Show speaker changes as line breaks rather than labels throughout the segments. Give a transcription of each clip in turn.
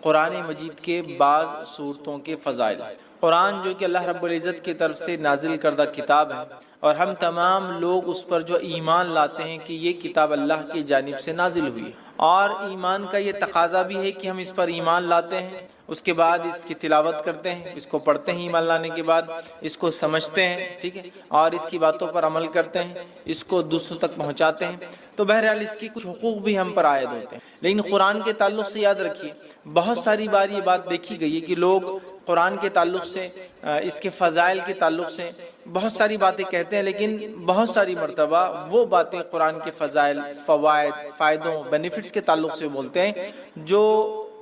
قرآن مجید کے بعض صورتوں کے فضائل۔ قرآن جو کہ اللہ رب العزت کی طرف سے نازل کردہ کتاب ہے، اور ہم تمام لوگ اس پر جو ایمان لاتے ہیں کہ یہ کتاب اللہ کی جانب سے نازل ہوئی، اور ایمان کا یہ تقاضا بھی ہے کہ ہم اس پر ایمان لاتے ہیں، اس کے بعد اس کی تلاوت کرتے ہیں، اس کو پڑھتے ہیں، ایمان لانے کے بعد اس کو سمجھتے ہیں، ٹھیک ہے، اور اس کی باتوں پر عمل کرتے ہیں، اس کو دوسروں تک پہنچاتے ہیں۔ تو بہرحال اس کی کچھ حقوق بھی ہم پر عائد ہوتے ہیں، لیکن قرآن کے تعلق سے یاد رکھیے بہت ساری بار یہ بات دیکھی گئی ہے کہ لوگ قرآن کے تعلق سے، اس کے فضائل کے تعلق سے بہت ساری باتیں کہتے ہیں، لیکن بہت ساری مرتبہ وہ باتیں قرآن کے فضائل، فوائد، فائدوں، بینیفٹس کے تعلق سے بولتے ہیں جو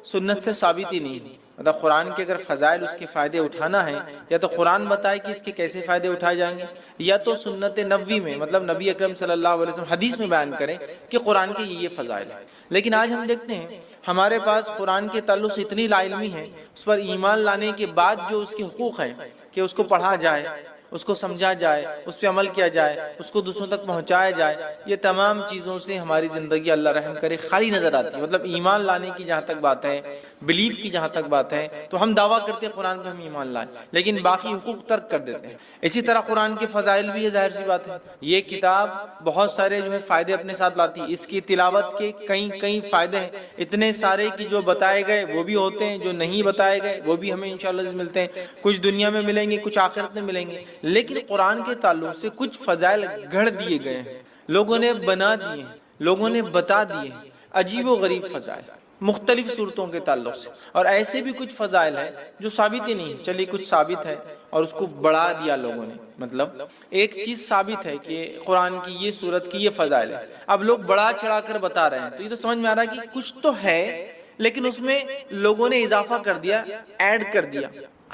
سنت سے ثابت ہی نہیں ہے۔ مطلب قرآن کے اگر فضائل، اس کے فائدے اٹھانا ہے، یا تو قرآن بتائے کہ اس کے کیسے فائدے اٹھائے جائیں گے، یا تو سنت نبوی میں، مطلب نبی اکرم صلی اللہ علیہ وسلم حدیث میں بیان کریں کہ قرآن کے یہ فضائل ہیں۔ لیکن آج ہم دیکھتے ہیں ہمارے پاس قرآن کے تعلق سے اتنی لا علمی ہے، اس پر ایمان لانے کے بعد جو اس کے حقوق ہیں کہ اس کو پڑھا جائے، اس کو سمجھا جائے، اس پہ عمل کیا جائے، اس کو دوسروں تک پہنچایا جائے، یہ تمام چیزوں سے ہماری زندگی اللہ رحم کرے خالی نظر آتی ہے۔ مطلب ایمان لانے کی جہاں تک بات ہے، بلیف کی جہاں تک بات ہے، تو ہم دعویٰ کرتے ہیں قرآن پہ ہم ایمان لائیں، لیکن باقی حقوق ترک کر دیتے ہیں۔ اسی طرح قرآن کے فضائل بھی ہے، ظاہر سی بات ہے، یہ کتاب بہت سارے جو ہے فائدے اپنے ساتھ لاتی ہے، اس کی تلاوت کے کئی فائدے ہیں، اتنے سارے کہ جو بتائے گئے وہ بھی ہوتے ہیں، جو نہیں بتائے گئے وہ بھی ہمیں انشاءاللہ ملتے ہیں، کچھ دنیا میں ملیں گے، کچھ آخرت میں ملیں گے۔ لیکن قرآن کے تعلق سے کچھ فضائل گھڑ دیے گئے ہیں، لوگوں نے بنا دیے ہیں، لوگوں نے بتا دیے ہیں، عجیب و غریب فضائل مختلف صورتوں کے تعلق سے، اور ایسے بھی کچھ فضائل ہیں جو ثابت ہی نہیں ہیں۔ چلیے کچھ ثابت ہے اور اس کو بڑھا دیا لوگوں نے، مطلب ایک چیز ثابت ہے کہ قرآن کی یہ صورت کی یہ فضائل ہے، اب لوگ بڑا چڑھا کر بتا رہے ہیں، تو یہ تو سمجھ میں آ رہا ہے کہ کچھ تو ہے لیکن اس میں لوگوں نے اضافہ کر دیا، ایڈ کر دیا۔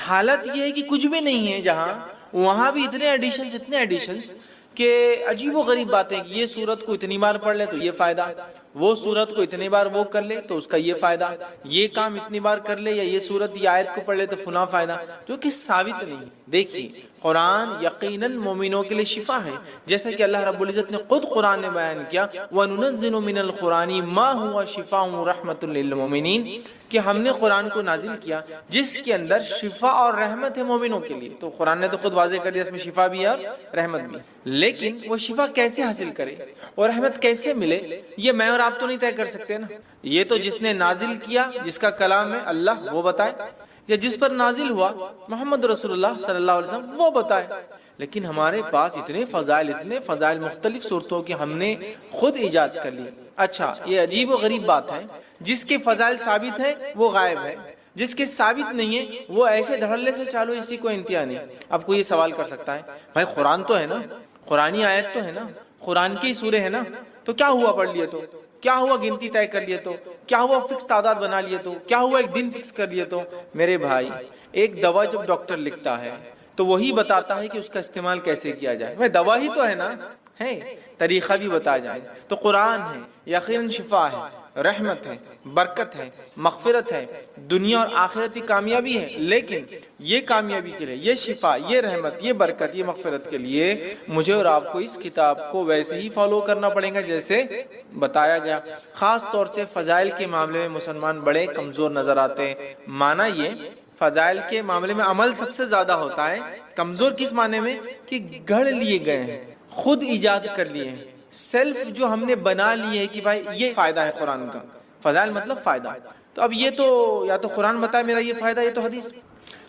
حالت یہ ہے کہ کچھ بھی نہیں ہے جہاں، وہاں بھی اتنے ایڈیشنز کہ عجیب و غریب باتیں کہ یہ سورت کو اتنی بار پڑھ لے تو یہ فائدہ، وہ سورت کو اتنی بار وہ کر لے تو اس کا یہ فائدہ، یہ کام اتنی بار کر لے، یا یہ سورت یہ آیت کو پڑھ لے تو فلاں فائدہ، جو کہ ثابت نہیں۔ دیکھیے قرآن یقیناً مومنوں کے لیے شفا ہے، جیسا کہ اللہ رب العزت نے خود قرآن نے بیان کیا، وَنُنَزِّلُ مِنَ الْقُرْآنِ مَا هُوَ شِفَاءٌ وَرَحْمَةٌ لِّلْمُؤْمِنِينَ، کہ ہم نے قرآن کو نازل کیا جس کے اندر شفا اور رحمت ہے مومنوں کے لیے۔ تو قرآن نے تو خود واضح کر دیا اس میں شفا بھی ہے اور رحمت بھی، لیکن وہ شفا کیسے حاصل کرے اور رحمت کیسے ملے، یہ میں اور آپ تو نہیں طے کر سکتے نا، یہ تو جس نے نازل کیا، جس کا کلام ہے اللہ، وہ بتائے، یا جس پر نازل ہوا محمد رسول اللہ صلی اللہ علیہ وسلم، وہ بتائے۔ لیکن ہمارے پاس اتنے فضائل مختلف صورتوں کے ہم نے خود ایجاد کر لی۔ اچھا یہ عجیب و غریب بات ہے، جس کے فضائل ثابت ہے وہ غائب ہے، جس کے ثابت نہیں ہے وہ ایسے دھڑلے سے چالو، اسی کو انتہا نہیں۔ اب کوئی یہ سوال کر سکتا ہے بھائی قرآن تو ہے نا، قرآنی آیت تو ہے نا، قرآن کی سورے ہے نا، تو کیا ہوا پڑھ لیے تو، کیا ہوا گنتی طے کر لیے تو، کیا ہوا فکس تعداد بنا لیے تو، کیا ہوا ایک دن فکس کر لیے تو؟ میرے بھائی ایک دوا جب ڈاکٹر لکھتا ہے تو وہی بتاتا ہے کہ اس کا استعمال کیسے کیا جائے، میں دوا ہی تو ہے نا، ہے طریقہ بھی بتایا جائے۔ تو قرآن ہے، یقیناً شفا ہے، رحمت ہے، برکت ہے، مغفرت ہے، دنیا اور آخرت کی کامیابی ہے، لیکن یہ کامیابی کے لیے، یہ شفا، یہ رحمت، یہ برکت، یہ مغفرت کے لیے مجھے اور آپ کو اس کتاب کو ویسے ہی فالو کرنا پڑے گا جیسے بتایا گیا۔ خاص طور سے فضائل کے معاملے میں مسلمان بڑے کمزور نظر آتے ہیں۔ معنی یہ فضائل کے معاملے میں عمل سب سے زیادہ ہوتا ہے، کمزور کس معنی میں کہ گھڑ لیے گئے ہیں، خود ایجاد کر لیے ہیں، سیلف جو ہم نے بنا لی ہے کہ بھائی یہ فائدہ ہے قرآن کا، فضائل مطلب فائدہ، تو اب یہ تو یا تو قرآن بتائے میرا یہ فائدہ، یہ تو حدیث۔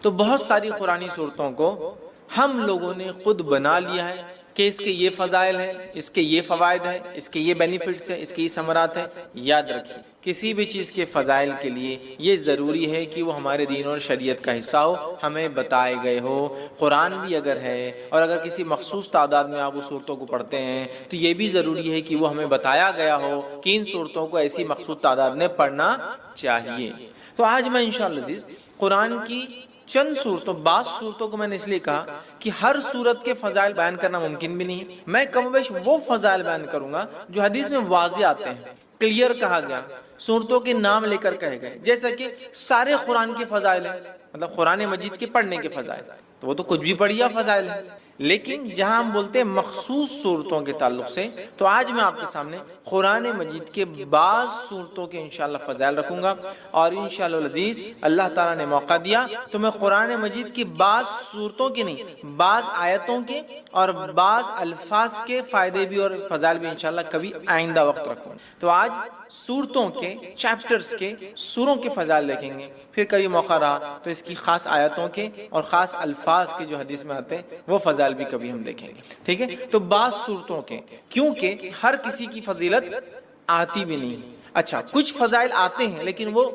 تو بہت ساری قرآنی صورتوں کو ہم لوگوں نے خود بنا لیا ہے کہ اس کے یہ فضائل ہیں، اس کے یہ فوائد ہیں، اس کے یہ بینیفٹس ہیں، اس کے یہ ثمرات ہیں۔ یاد رکھیے کسی بھی چیز کے فضائل کے لیے یہ ضروری ہے کہ وہ ہمارے دین اور شریعت کا حصہ ہو، ہمیں بتائے گئے ہو۔ قرآن بھی اگر ہے اور اگر کسی مخصوص تعداد میں آپ اس صورتوں کو پڑھتے ہیں تو یہ بھی ضروری ہے کہ وہ ہمیں بتایا گیا ہو کہ ان صورتوں کو ایسی مخصوص تعداد میں پڑھنا چاہیے۔ تو آج میں انشاءاللہ عزیز قرآن کی چند صورتوں، بعض صورتوں کو میں نے اس لیے کہا کہ ہر صورت کے فضائل بیان کرنا ممکن بھی نہیں ہے، میں کم بیش وہ فضائل بیان کروں گا جو حدیث میں واضح آتے ہیں، کلیئر کہا گیا، صورتوں کے نام لے کر کہے گئے، جیسا کہ سارے قرآن کے فضائل ہیں، مطلب قرآن مجید کے پڑھنے کے فضائل، تو وہ تو کچھ بھی پڑھیا فضائل ہیں، لیکن جہاں ہم بولتے ہیں مخصوص صورتوں کے تعلق سے، تو آج میں آپ کے سامنے قرآن مجید کے بعض صورتوں کے انشاءاللہ فضائل رکھوں گا، اور انشاءاللہ العزیز اللہ تعالیٰ نے موقع دیا تو میں قرآن مجید کی بعض صورتوں کے نہیں، بعض آیتوں کے اور بعض الفاظ کے فائدے بھی اور فضائل بھی انشاءاللہ کبھی آئندہ وقت رکھوں۔ تو آج صورتوں کے، چیپٹرز کے، سوروں کے فضائل دیکھیں گے، پھر کبھی موقع رہا تو اس کی خاص آیتوں کے اور خاص الفاظ کے جو حدیث میں آتے ہیں وہ فضائل بھی کبھی ہم دیکھیں گے، ٹھیک ہے؟ تو بعض صورتوں کے، کیونکہ ہر کسی کی فضیلت آتی بھی نہیں، اچھا کچھ فضائل آتے ہیں لیکن وہ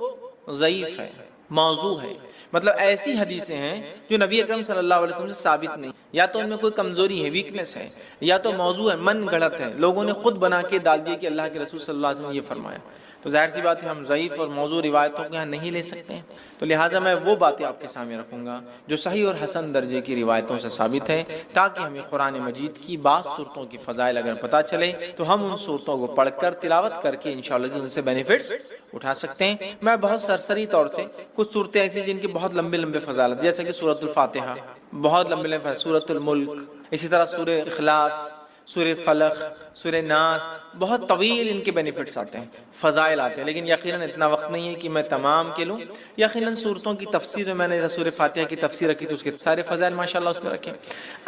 ضعیف ہے، موضوع ہے، مطلب ایسی حدیثیں ہیں جو نبی اکرم صلی اللہ علیہ وسلم سے ثابت نہیں، یا تو ان میں کوئی کمزوری ہے، ویکنس ہے، یا تو موضوع ہے، من گھڑت ہے، لوگوں نے خود بنا کے ڈال دیا کہ اللہ کے رسول صلی اللہ علیہ وسلم نے یہ فرمایا، تو ظاہر سی بات ہے ہم ضعیف اور موضوع روایتوں کو یہاں نہیں لے سکتے ہیں، تو لہٰذا میں وہ باتیں آپ کے سامنے رکھوں گا جو صحیح اور حسن درجے کی روایتوں سے ثابت ہے، تاکہ ہمیں قرآن مجید کی بعض صورتوں کی فضائل اگر پتہ چلے تو ہم ان صورتوں کو پڑھ کر تلاوت کر کے انشاءاللہ ان سے بینیفٹس اٹھا سکتے ہیں۔ میں بہت سرسری طور سے کچھ صورتیں ایسی جن کی بہت لمبے لمبے فضائل، جیسے کہ سورۃ الفاتحہ، بہت لمبے لمبے، سورۃ الملک، اسی طرح سورہ اخلاص، سورہ فلق، سورہ ناس، بہت طویل ان کے بینیفٹس آتے ہیں، فضائل آتے ہیں، لیکن یقیناً اتنا وقت نہیں ہے کہ میں تمام کے لوں۔ یقیناً صورتوں کی تفسیر میں نے سورہ فاتحہ کی تفسیر رکھی تو اس کے سارے فضائل ماشاءاللہ اس میں رکھے۔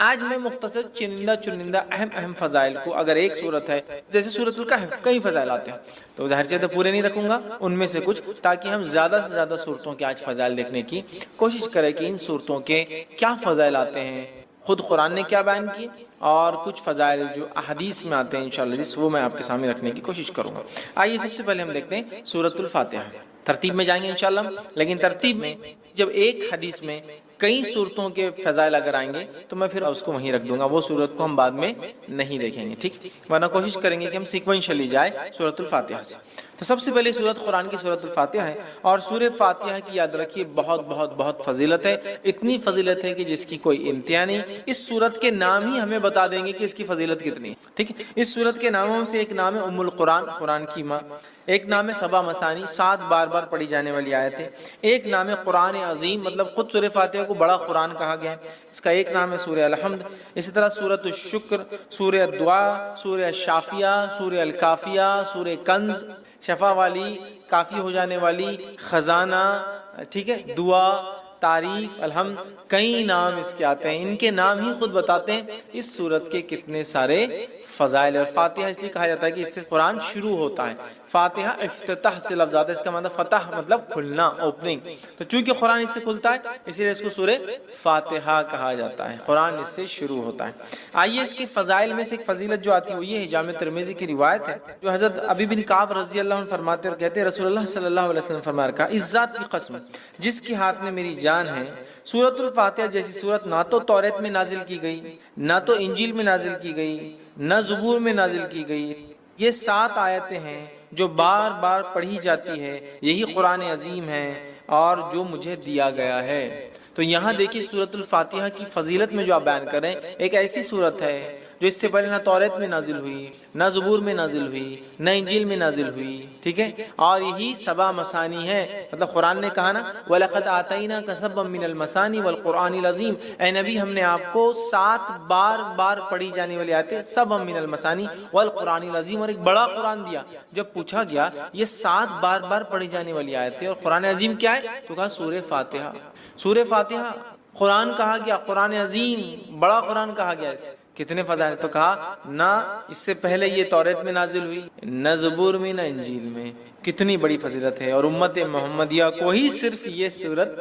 آج میں مختصر چنندہ اہم فضائل کو، اگر ایک صورت ہے جیسے سورۃ الکہف، کئی فضائل آتے ہیں، تو ظاہر سی بات ہے پورے نہیں رکھوں گا، ان میں سے کچھ، تاکہ ہم زیادہ سے زیادہ صورتوں کے آج فضائل دیکھنے کی کوشش کریں کہ ان صورتوں کے کیا فضائل آتے ہیں، خود قرآن نے کیا بیان کی، اور کچھ فضائل جو احادیث میں آتے ہیں انشاءاللہ وہ میں آپ کے سامنے رکھنے کی کوشش کروں گا۔ آئیے سب سے پہلے ہم دیکھتے ہیں سورۃ الفاتحہ، ترتیب میں جائیں گے انشاءاللہ، لیکن ترتیب میں جب ایک حدیث میں کئی صورتوں کے فضائل اگر آئیں گے تو میں پھر اس کو وہیں رکھ دوں گا، وہ صورت کو ہم بعد میں نہیں دیکھیں گے، ٹھیک؟ ورنہ کوشش کریں گے کہ ہم سیکوینشلی جائے سورۃ الفاتحہ سے۔ تو سب سے پہلے سورت قرآن کی سورۃ الفاتحہ ہے، اور سورہ فاتحہ کی یاد رکھیے بہت بہت بہت فضیلت ہے، اتنی فضیلت ہے کہ جس کی کوئی انتہا نہیں۔ اس سورت کے نام ہی ہمیں بتا دیں گے کہ اس کی فضیلت کتنی ہے، ٹھیک ہے؟ اس سورت کے ناموں سے ایک نام ہے ام القرآن، قرآن کی ماں، ایک نام ہے سبع مثانی، 7 بار بار پڑھی جانے والی آیت ہے، ایک نام ہے قرآن عظیم، مطلب خود سورہ فاتحہ کو بڑا قرآن کہا گیا ہے، اس کا ایک نام ہے سورہ الحمد، اسی طرح سورۃ الشکر، سورہ الدعاء، سورہ الشافیہ، سورہ الکافیہ، سورہ کنز، شفا والی، کافی ہو جانے والی، خزانہ، ٹھیک ہے، دعا، تعریف، الحمد، کئی نام اس کے آتے ہیں، ان کے نام ہی خود بتاتے ہیں اس سورت کے کتنے سارے فضائل۔ اور فاتحہ اس لیے کہا جاتا ہے کہ اس سے قرآن شروع ہوتا ہے، فاتحہ افتتاح سے لفظ آتا ہے، اس کا مطلب فتح مطلب کھلنا، اوپننگ، تو چونکہ قرآن اس سے کھلتا ہے اسی لیے اس کو سورہ فاتحہ کہا جاتا ہے، قرآن اس سے شروع ہوتا ہے۔ آئیے اس کے فضائل میں سے ایک فضیلت جو آتی ہے وہ یہ ہے، جامع ترمذی کی روایت ہے جو حضرت ابی بن کعب رضی اللہ عنہ فرماتے اور کہتے ہیں رسول اللہ صلی اللہ علیہ وسلم فرمایا کہ اس ذات کی قسم جس کے ہاتھ میں میری جان ہے، سورۃ الفاتحہ جیسی سورت نہ تو توریت میں نازل کی گئی، نہ تو انجیل میں نازل کی گئی، نہ زبور میں نازل کی گئی، یہ 7 آیتیں ہیں جو بار بار پڑھی جاتی ہے، یہی قرآن عظیم ہے اور جو مجھے دیا گیا ہے۔ تو یہاں دیکھیے سورۃ الفاتحہ کی فضیلت میں جو آپ بیان کریں، ایک ایسی سورت ہے جو اس سے پہلے نہ توریت میں نازل ہوئی، نہ زبور میں نازل ہوئی، نہ انجیل میں نازل ہوئی، ٹھیک ہے، اور یہی سبع مثانی ہے، مطلب قرآن نے کہا نا وَلَقَدْ آتَيْنَاكَ سَبْعًا مِّنَ الْمَثَانِي وَالْقُرْآنِ الْعَظِيمِ، اے نبی ہم نے آپ کو 7 بار بار پڑھی جانے والی آیتیں، سبعًا مِّنَ الْمَثَانِي وَالْقُرْآنِ الْعَظِيمِ، اور ایک بڑا قرآن دیا۔ جب پوچھا گیا یہ 7 بار بار پڑھی جانے والی آیتیں اور قرآن عظیم کیا ہے تو کہا سورہ فاتحہ۔ سورہ فاتحہ قرآن کہا گیا، قرآن عظیم، بڑا قرآن کہا گیا، اس کتنے فضائل، تو کہا نہ اس سے پہلے یہ توریت میں نازل ہوئی، نہ زبور میں، نہ انجیل میں، کتنی بڑی فضیلت ہے، اور امت محمدیہ کو ہی صرف یہ سورت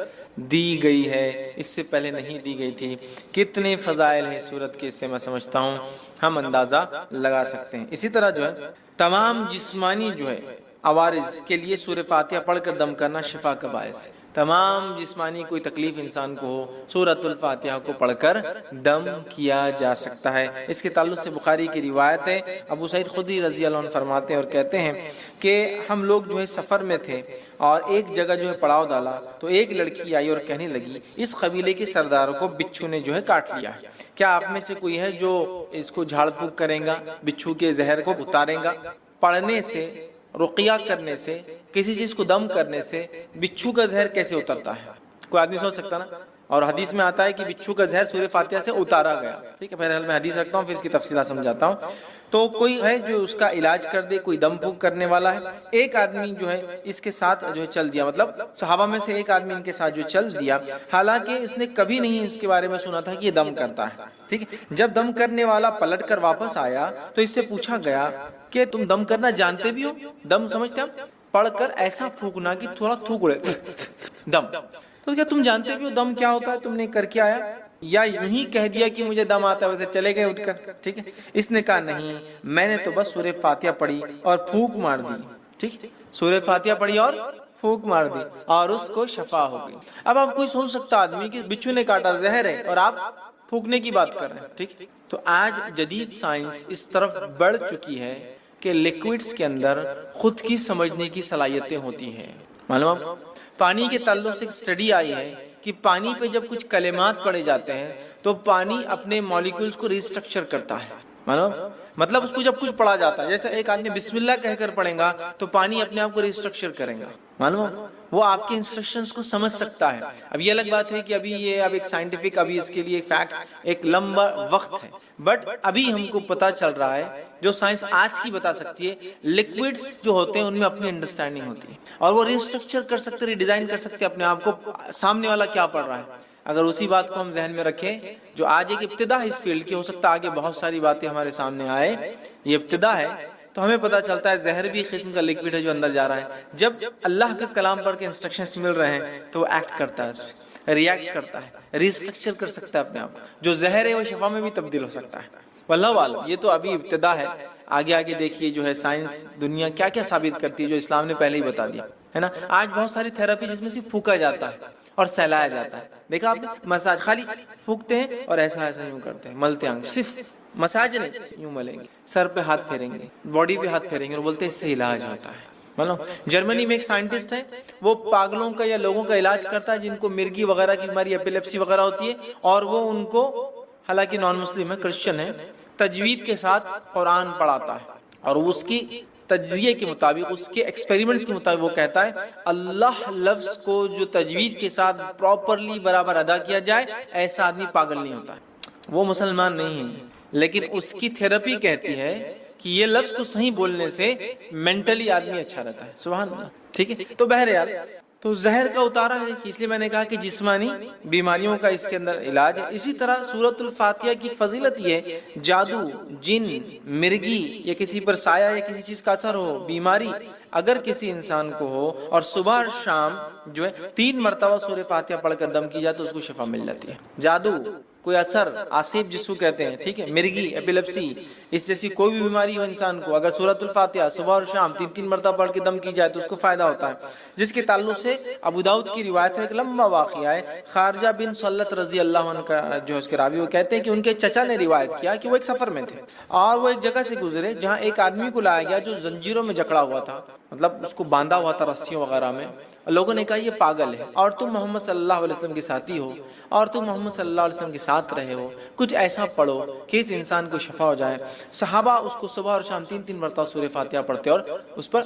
دی گئی ہے، اس سے پہلے نہیں دی گئی تھی۔ کتنے فضائل ہیں سورت کے، اس سے میں سمجھتا ہوں ہم اندازہ لگا سکتے ہیں۔ اسی طرح جو ہے تمام جسمانی جو ہے عوارض کے لیے سورہ فاتحہ پڑھ کر دم کرنا شفا کا باعث ہے، تمام جسمانی کوئی تکلیف انسان کو ہو سورۃ الفاتحہ کو پڑھ کر دم کیا جا سکتا ہے۔ اس کے تعلق سے بخاری کی روایت ہے، ابو سعید خدری رضی اللہ عنہ فرماتے ہیں اور کہتے ہیں کہ ہم لوگ جو ہے سفر میں تھے اور ایک جگہ جو ہے پڑاؤ ڈالا تو ایک لڑکی آئی اور کہنے لگی اس قبیلے کے سرداروں کو بچھو نے جو ہے کاٹ لیا ہے، کیا آپ میں سے کوئی ہے جو اس کو جھاڑ پھونک کرے گا، بچھو کے زہر کو اتارے گا؟ پڑھنے سے، رقیہ کرنے سے، کسی چیز کو دم کرنے سے بچھو کا زہر کیسے اترتا ہے؟ کوئی آدمی سوچ سکتا نا، اور حدیث میں آتا ہے کہ بچھو کا زہر سورہ فاتحہ سے اتارا گیا. ٹھیک ہے، بہرحال میں حدیث رکھتا ہوں پھر اس کی تفصیلات سمجھاتا ہوں. تو کوئی ہے جو اس کا علاج کر دے، کوئی دم پھونک کرنے والا ہے. ایک آدمی جو ہے اس کے ساتھ جو ہے چل دیا، مطلب صحابہ میں سے ایک آدمی ان کے ساتھ جو چل دیا، حالانکہ اس نے کبھی نہیں اس کے بارے میں سنا تھا کہ یہ دم کرتا ہے. ٹھیک ہے، جب دم کرنے والا پلٹ کر واپس آیا تو اس سے پوچھا گیا کہ تم دم کرنا جانتے بھی ہو؟ دم سمجھتے ہیں؟ پڑھ کر ایسا پھونکنا کہ تھوڑا تھوک اڑے، دم. تو کیا تم جانتے بھی ہو دم کیا ہوتا ہے؟ تم نے کر کے آیا، یا یوں ہی کہہ دیا کہ مجھے دم آتا ہے ویسے چلے گئے اٹھ کر؟ ٹھیک ہے، اس نے کہا نہیں، میں نے تو بس سورہ فاتحہ پڑھی اور پھونک مار دی. ٹھیک، سورہ فاتحہ پڑھی اور پھونک مار دی اور اس کو شفا ہو گئی. اب آپ کوئی سوچ سکتا آدمی کہ بچھو نے کاٹا، زہر ہے، اور آپ پھونکنے کی بات کر رہے ہیں. ٹھیک، تو آج جدید سائنس اس طرف بڑھ چکی ہے کہ لیکوڈز کے اندر خود کی سمجھنے کی صلاحیتیں ہوتی ہیں. معلوم آپ کو پانی کے تعلق سے ایک اسٹڈی آئی ہے کہ پانی پہ جب کچھ کلمات پڑھے جاتے ہیں تو پانی اپنے مالیکولز کو ریسٹرکچر کرتا ہے. معلوم، مطلب اس کو جب کچھ پڑھا جاتا ہے، جیسے ایک آدمی بسم اللہ کہہ کر پڑھے گا تو پانی اپنے آپ کو ریسٹرکچر کرے گا. معلوم، وہ آپ کے انسٹرکشنز کو سمجھ سکتا ہے. اب یہ الگ بات ہے کہ ابھی یہ اب ایک سائنٹیفک، ابھی اس کے لیے فیکٹس ایک لمبا وقت ہے، بٹ ابھی ہم کو پتا چل رہا ہے جو سائنس آج کی بتا سکتی ہے. لیکوڈز جو ہوتے ہیں ان میں اپنی انڈرسٹینڈنگ ہوتی ہے اور وہ ریسٹرکچر کر سکتے، ریڈیزائن کر سکتے اپنے آپ کو، سامنے والا کیا پڑھ رہا ہے. اگر اسی بات کو ہم ذہن میں رکھیں، جو آج ایک ابتدا ہے اس فیلڈ کی، ہو سکتا ہے آگے بہت ساری باتیں ہمارے سامنے آئے، یہ ابتدا ہے، تو ہمیں پتہ چلتا ہے زہر بھی قسم کا لیکوڈ ہے جو اندر جا رہا ہے. جب اللہ کا کلام پڑھ کے انسٹرکشنز مل رہے ہیں تو وہ ایکٹ کرتا ہے، اس پہ ریئیکٹ کرتا ہے، ریسٹرکچر کر سکتا ہے اپنے آپ کو. جو زہر ہے وہ شفا میں بھی تبدیل ہو سکتا ہے. واللہ عالم، یہ تو ابھی ابتدا ہے. آگے آگے دیکھیے جو ہے سائنس دنیا کیا کیا ثابت کرتی ہے جو اسلام نے پہلے ہی بتا دیا ہے نا. آج بہت ساری تھراپی جس میں صرف پھونکا جاتا ہے اور سہلایا جاتا ہے. دیکھا آپ نے مساج، خالی پھونکتے ہیں اور ایسا ایسا یوں کرتے ہیں، ملتے ہیں، صرف مساج نہیں، یوں ملیں گے، سر پہ ہاتھ پھیریں گے، باڈی پہ ہاتھ پھیریں گے اور بولتے ہیں اس سے علاج ہوتا ہے. مطلب جرمنی میں ایک سائنٹسٹ ہے، وہ پاگلوں کا یا لوگوں کا علاج کرتا ہے جن کو مرگی وغیرہ کی بیماری، ایپیلیپسی وغیرہ ہوتی ہے، اور وہ ان کو، حالانکہ نان مسلم ہے، کرسچن ہے، تجوید کے ساتھ قرآن پڑھاتا ہے اور اس کی تجزیے کے مطابق، اس کے ایکسپیریمنٹس کے مطابق وہ کہتا ہے اللہ لفظ کو جو تجوید کے ساتھ پراپرلی برابر ادا کیا جائے، ایسا آدمی پاگل نہیں ہوتا ہے. وہ مسلمان نہیں ہے لیکن اس کی تھراپی کہتی ہے کہ یہ لفظ کو صحیح بولنے سے مینٹلی آدمی اچھا رہتا ہے. سبحان اللہ. ٹھیک ہے، تو بہرحال تو زہر کا اتارا ہے، اس لیے میں نے کہا کہ جسمانی بیماریوں کا اس کے اندر علاج ہے. اسی طرح سورۃ الفاتحہ کی فضیلت یہ ہے، جادو، جن، مرگی یا کسی پر سایہ یا کسی چیز کا اثر ہو، بیماری اگر کسی انسان کو ہو اور صبح اور شام جو ہے 3 مرتبہ سورہ فاتحہ پڑھ کر دم کی جائے تو اس کو شفا مل جاتی ہے. جادو، کوئی اثر، آسیب جس کو کہتے ہیں، ٹھیک ہے، مرگی، ایپیلیپسی، اس جیسی کوئی بھی بیماری ہو انسان کو، اگر سورۃ الفاتحہ صبح اور شام 3 مرتبہ پڑھ کے دم کی جائے تو اس کو فائدہ ہوتا ہے. جس کے تعلق سے ابو داؤد کی روایت ہے، ایک لمبا واقعہ ہے. خارجہ بن سلت رضی اللہ عنہ کا جو اس کے راوی، وہ کہتے ہیں کہ ان کے چچا نے روایت کیا کہ وہ ایک سفر میں تھے اور وہ ایک جگہ سے گزرے جہاں ایک آدمی کو لایا گیا جو زنجیروں میں جکڑا ہوا تھا، مطلب اس کو باندھا ہوا تھا رسیوں وغیرہ میں. لوگوں نے کہا یہ پاگل ہے اور تم محمد صلی اللہ علیہ وسلم کے ساتھی ہو اور تم محمد صلی اللہ علیہ وسلم کے ساتھ رہے ہو، کچھ ایسا پڑھو کہ اس انسان کو شفا ہو جائے. صحابہ اس کو صبح اور شام 3 مرتبہ سورہ فاتحہ پڑھتے اور اس پر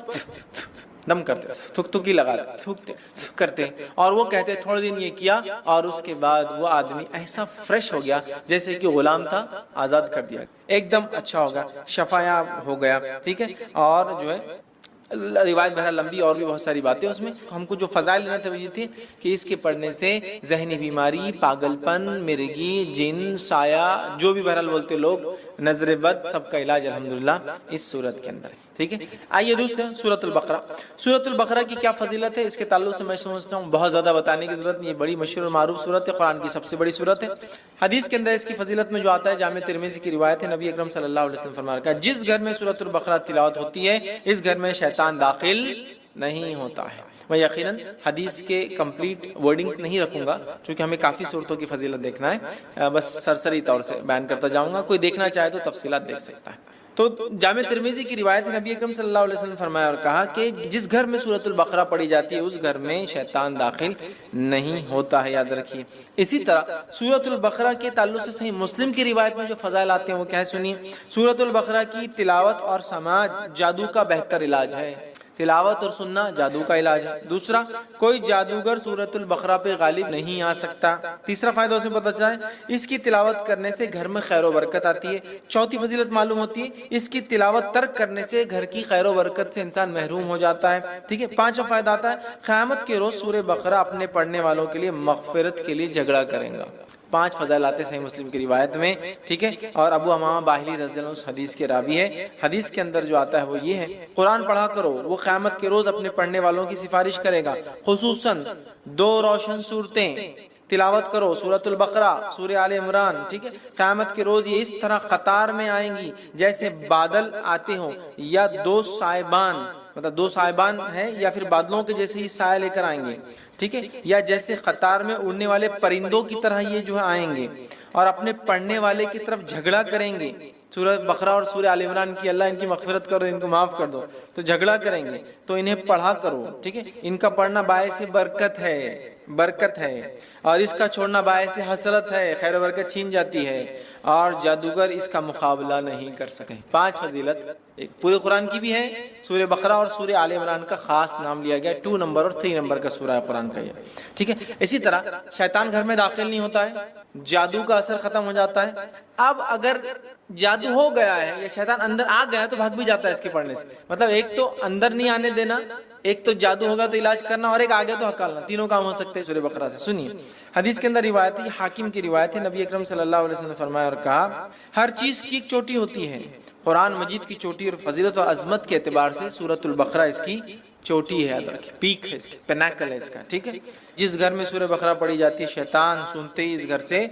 دم کرتے، تھکی لگا تھوکتے کرتے، اور وہ کہتے تھوڑے دن یہ کیا اور اس کے بعد وہ آدمی ایسا فریش ہو گیا جیسے کہ غلام تھا، آزاد کر دیا، ایک دم اچھا ہو گیا، شفایاب ہو گیا. ٹھیک ہے، اور جو ہے روایت بہرحال لمبی اور بھی بہت ساری باتیں اس میں. ہم کو جو فضائل لینا تھا وہ یہ تھے کہ اس کے پڑھنے سے ذہنی بیماری، پاگل پن، مرگی، جن، سایہ، جو بھی بہرحال بولتے لوگ، نظر بد، سب کا علاج الحمدللہ اس صورت کے اندر ہے. ٹھیک ہے، آئیے دوسرا سورۃ البقرہ. سورۃ البقرہ کی کیا فضیلت ہے، اس کے تعلق سے میں سمجھتا ہوں بہت زیادہ بتانے کی ضرورت نہیں. یہ بڑی مشہور اور معروف سورت ہے، قرآن کی سب سے بڑی سورت ہے. حدیث کے اندر اس کی فضیلت میں جو آتا ہے، جامع ترمذی کی روایت ہے، نبی اکرم صلی اللہ علیہ وسلم فرمایا کہ جس گھر میں سورۃ البقرہ تلاوت ہوتی ہے اس گھر میں شیطان داخل نہیں ہوتا ہے. میں یقیناً حدیث کے کمپلیٹ ورڈنگز نہیں رکھوں گا چونکہ ہمیں کافی صورتوں کی فضیلت دیکھنا ہے، بس سرسری طور سے بیان کرتا جاؤں گا، کوئی دیکھنا چاہے تو تفصیلات دیکھ سکتا ہے. تو جامع ترمذی کی روایت ہے، نبی اکرم صلی اللہ علیہ وسلم فرمایا اور کہا کہ جس گھر میں سورۃ البقرہ پڑھی جاتی ہے اس گھر میں شیطان داخل نہیں ہوتا ہے، یاد رکھیے. اسی طرح سورۃ البقرہ کے تعلق سے صحیح مسلم کی روایت میں جو فضائل آتے ہیں وہ کیا ہے سنیے. سورۃ البقرہ کی تلاوت اور سماعت جادو کا بہتر علاج ہے. تلاوت اور سننا جادو کا علاج ہے۔ دوسرا، کوئی جادوگر سورۃ البقرہ پہ غالب نہیں آ سکتا۔ تیسرا فائدہ اسے پتہ چلا ہے اس کی تلاوت کرنے سے گھر میں خیر و برکت آتی ہے۔ چوتھی فضیلت معلوم ہوتی ہے اس کی تلاوت ترک کرنے سے گھر کی خیر و برکت سے انسان محروم ہو جاتا ہے، ٹھیک ہے۔ پانچواں فائدہ آتا ہے قیامت کے روز سورہ بقرہ اپنے پڑھنے والوں کے لیے مغفرت کے لیے جھگڑا کرے گا۔ 5 فضائل آتے ہیں صحیح مسلم کی روایت میں، ٹھیک ہے۔ اور ابو امامہ باہلی رضی اللہ عنہ اس حدیث کے راوی ہے۔ حدیث کے اندر جو آتا ہے وہ یہ ہے، قرآن پڑھا کرو، وہ قیامت کے روز اپنے پڑھنے والوں کی سفارش کرے گا، خصوصاً 2 روشن صورتیں تلاوت کرو، سورۃ البقرہ، سورہ آل عمران، ٹھیک ہے۔ قیامت کے روز یہ اس طرح قطار میں آئیں گی جیسے بادل آتے ہوں، یا 2 سائبان، مطلب 2 سائبان ہیں یا پھر بادلوں کے جیسے ہی سایہ لے کر آئیں گے، ٹھیک ہے، یا جیسے قطار میں اڑنے والے پرندوں کی طرح یہ جو ہے آئیں گے اور اپنے پڑھنے والے کی طرف جھگڑا کریں گے۔ سورہ بقرہ اور سورہ آل عمران کی اللہ ان کی مغفرت کرو، ان کو معاف کر دو، تو جھگڑا کریں گے تو انہیں پڑھا کرو، ٹھیک ہے۔ ان کا پڑھنا باعث برکت ہے اور اس کا چھوڑنا باعث حسرت ہے، خیر و برکت چھین جاتی ہے اور جادوگر اس کا مقابلہ نہیں کر سکے۔ 5 فضیلت ایک پورے قرآن کی بھی ہے، سورہ بقرہ اور سورہ آل عمران کا خاص نام لیا گیا، 2 نمبر اور 3 نمبر کا سورہ قرآن کا یہ، ٹھیک ہے۔ اسی طرح شیطان گھر میں داخل نہیں ہوتا ہے، جادو کا اثر ختم ہو جاتا ہے۔ اب اگر جادو ہو گیا ہے یا شیطان اندر آ گیا ہے تو بھاگ بھی جاتا ہے اس کے پڑھنے سے، مطلب ایک تو اندر نہیں آنے دینا، ایک تو جادو ہوگا تو علاج کرنا، اور ایک آگے تو ہکالنا، تینوں کام ہو سکتے ہیں سورہ بقرہ سے۔ سنیے حدیث کے اندر روایت ہے، حاکم کی روایت ہے، نبی اکرم صلی اللہ علیہ وسلم نے فرمایا اور کہا ہر چیز کی ایک چوٹی ہوتی ہے، قرآن مجید کی چوٹی اور فضیلت اور عظمت کے اعتبار سے سورۃ البقرہ اس کی چوٹی ہے، یاد رکھیں، پیک ہے اس کی، پینیکل ہے اس کا، ٹھیک ہے۔ جس گھر میں سورہ بقرہ پڑھی جاتی ہے شیطان سنتے ہی اس گھر سے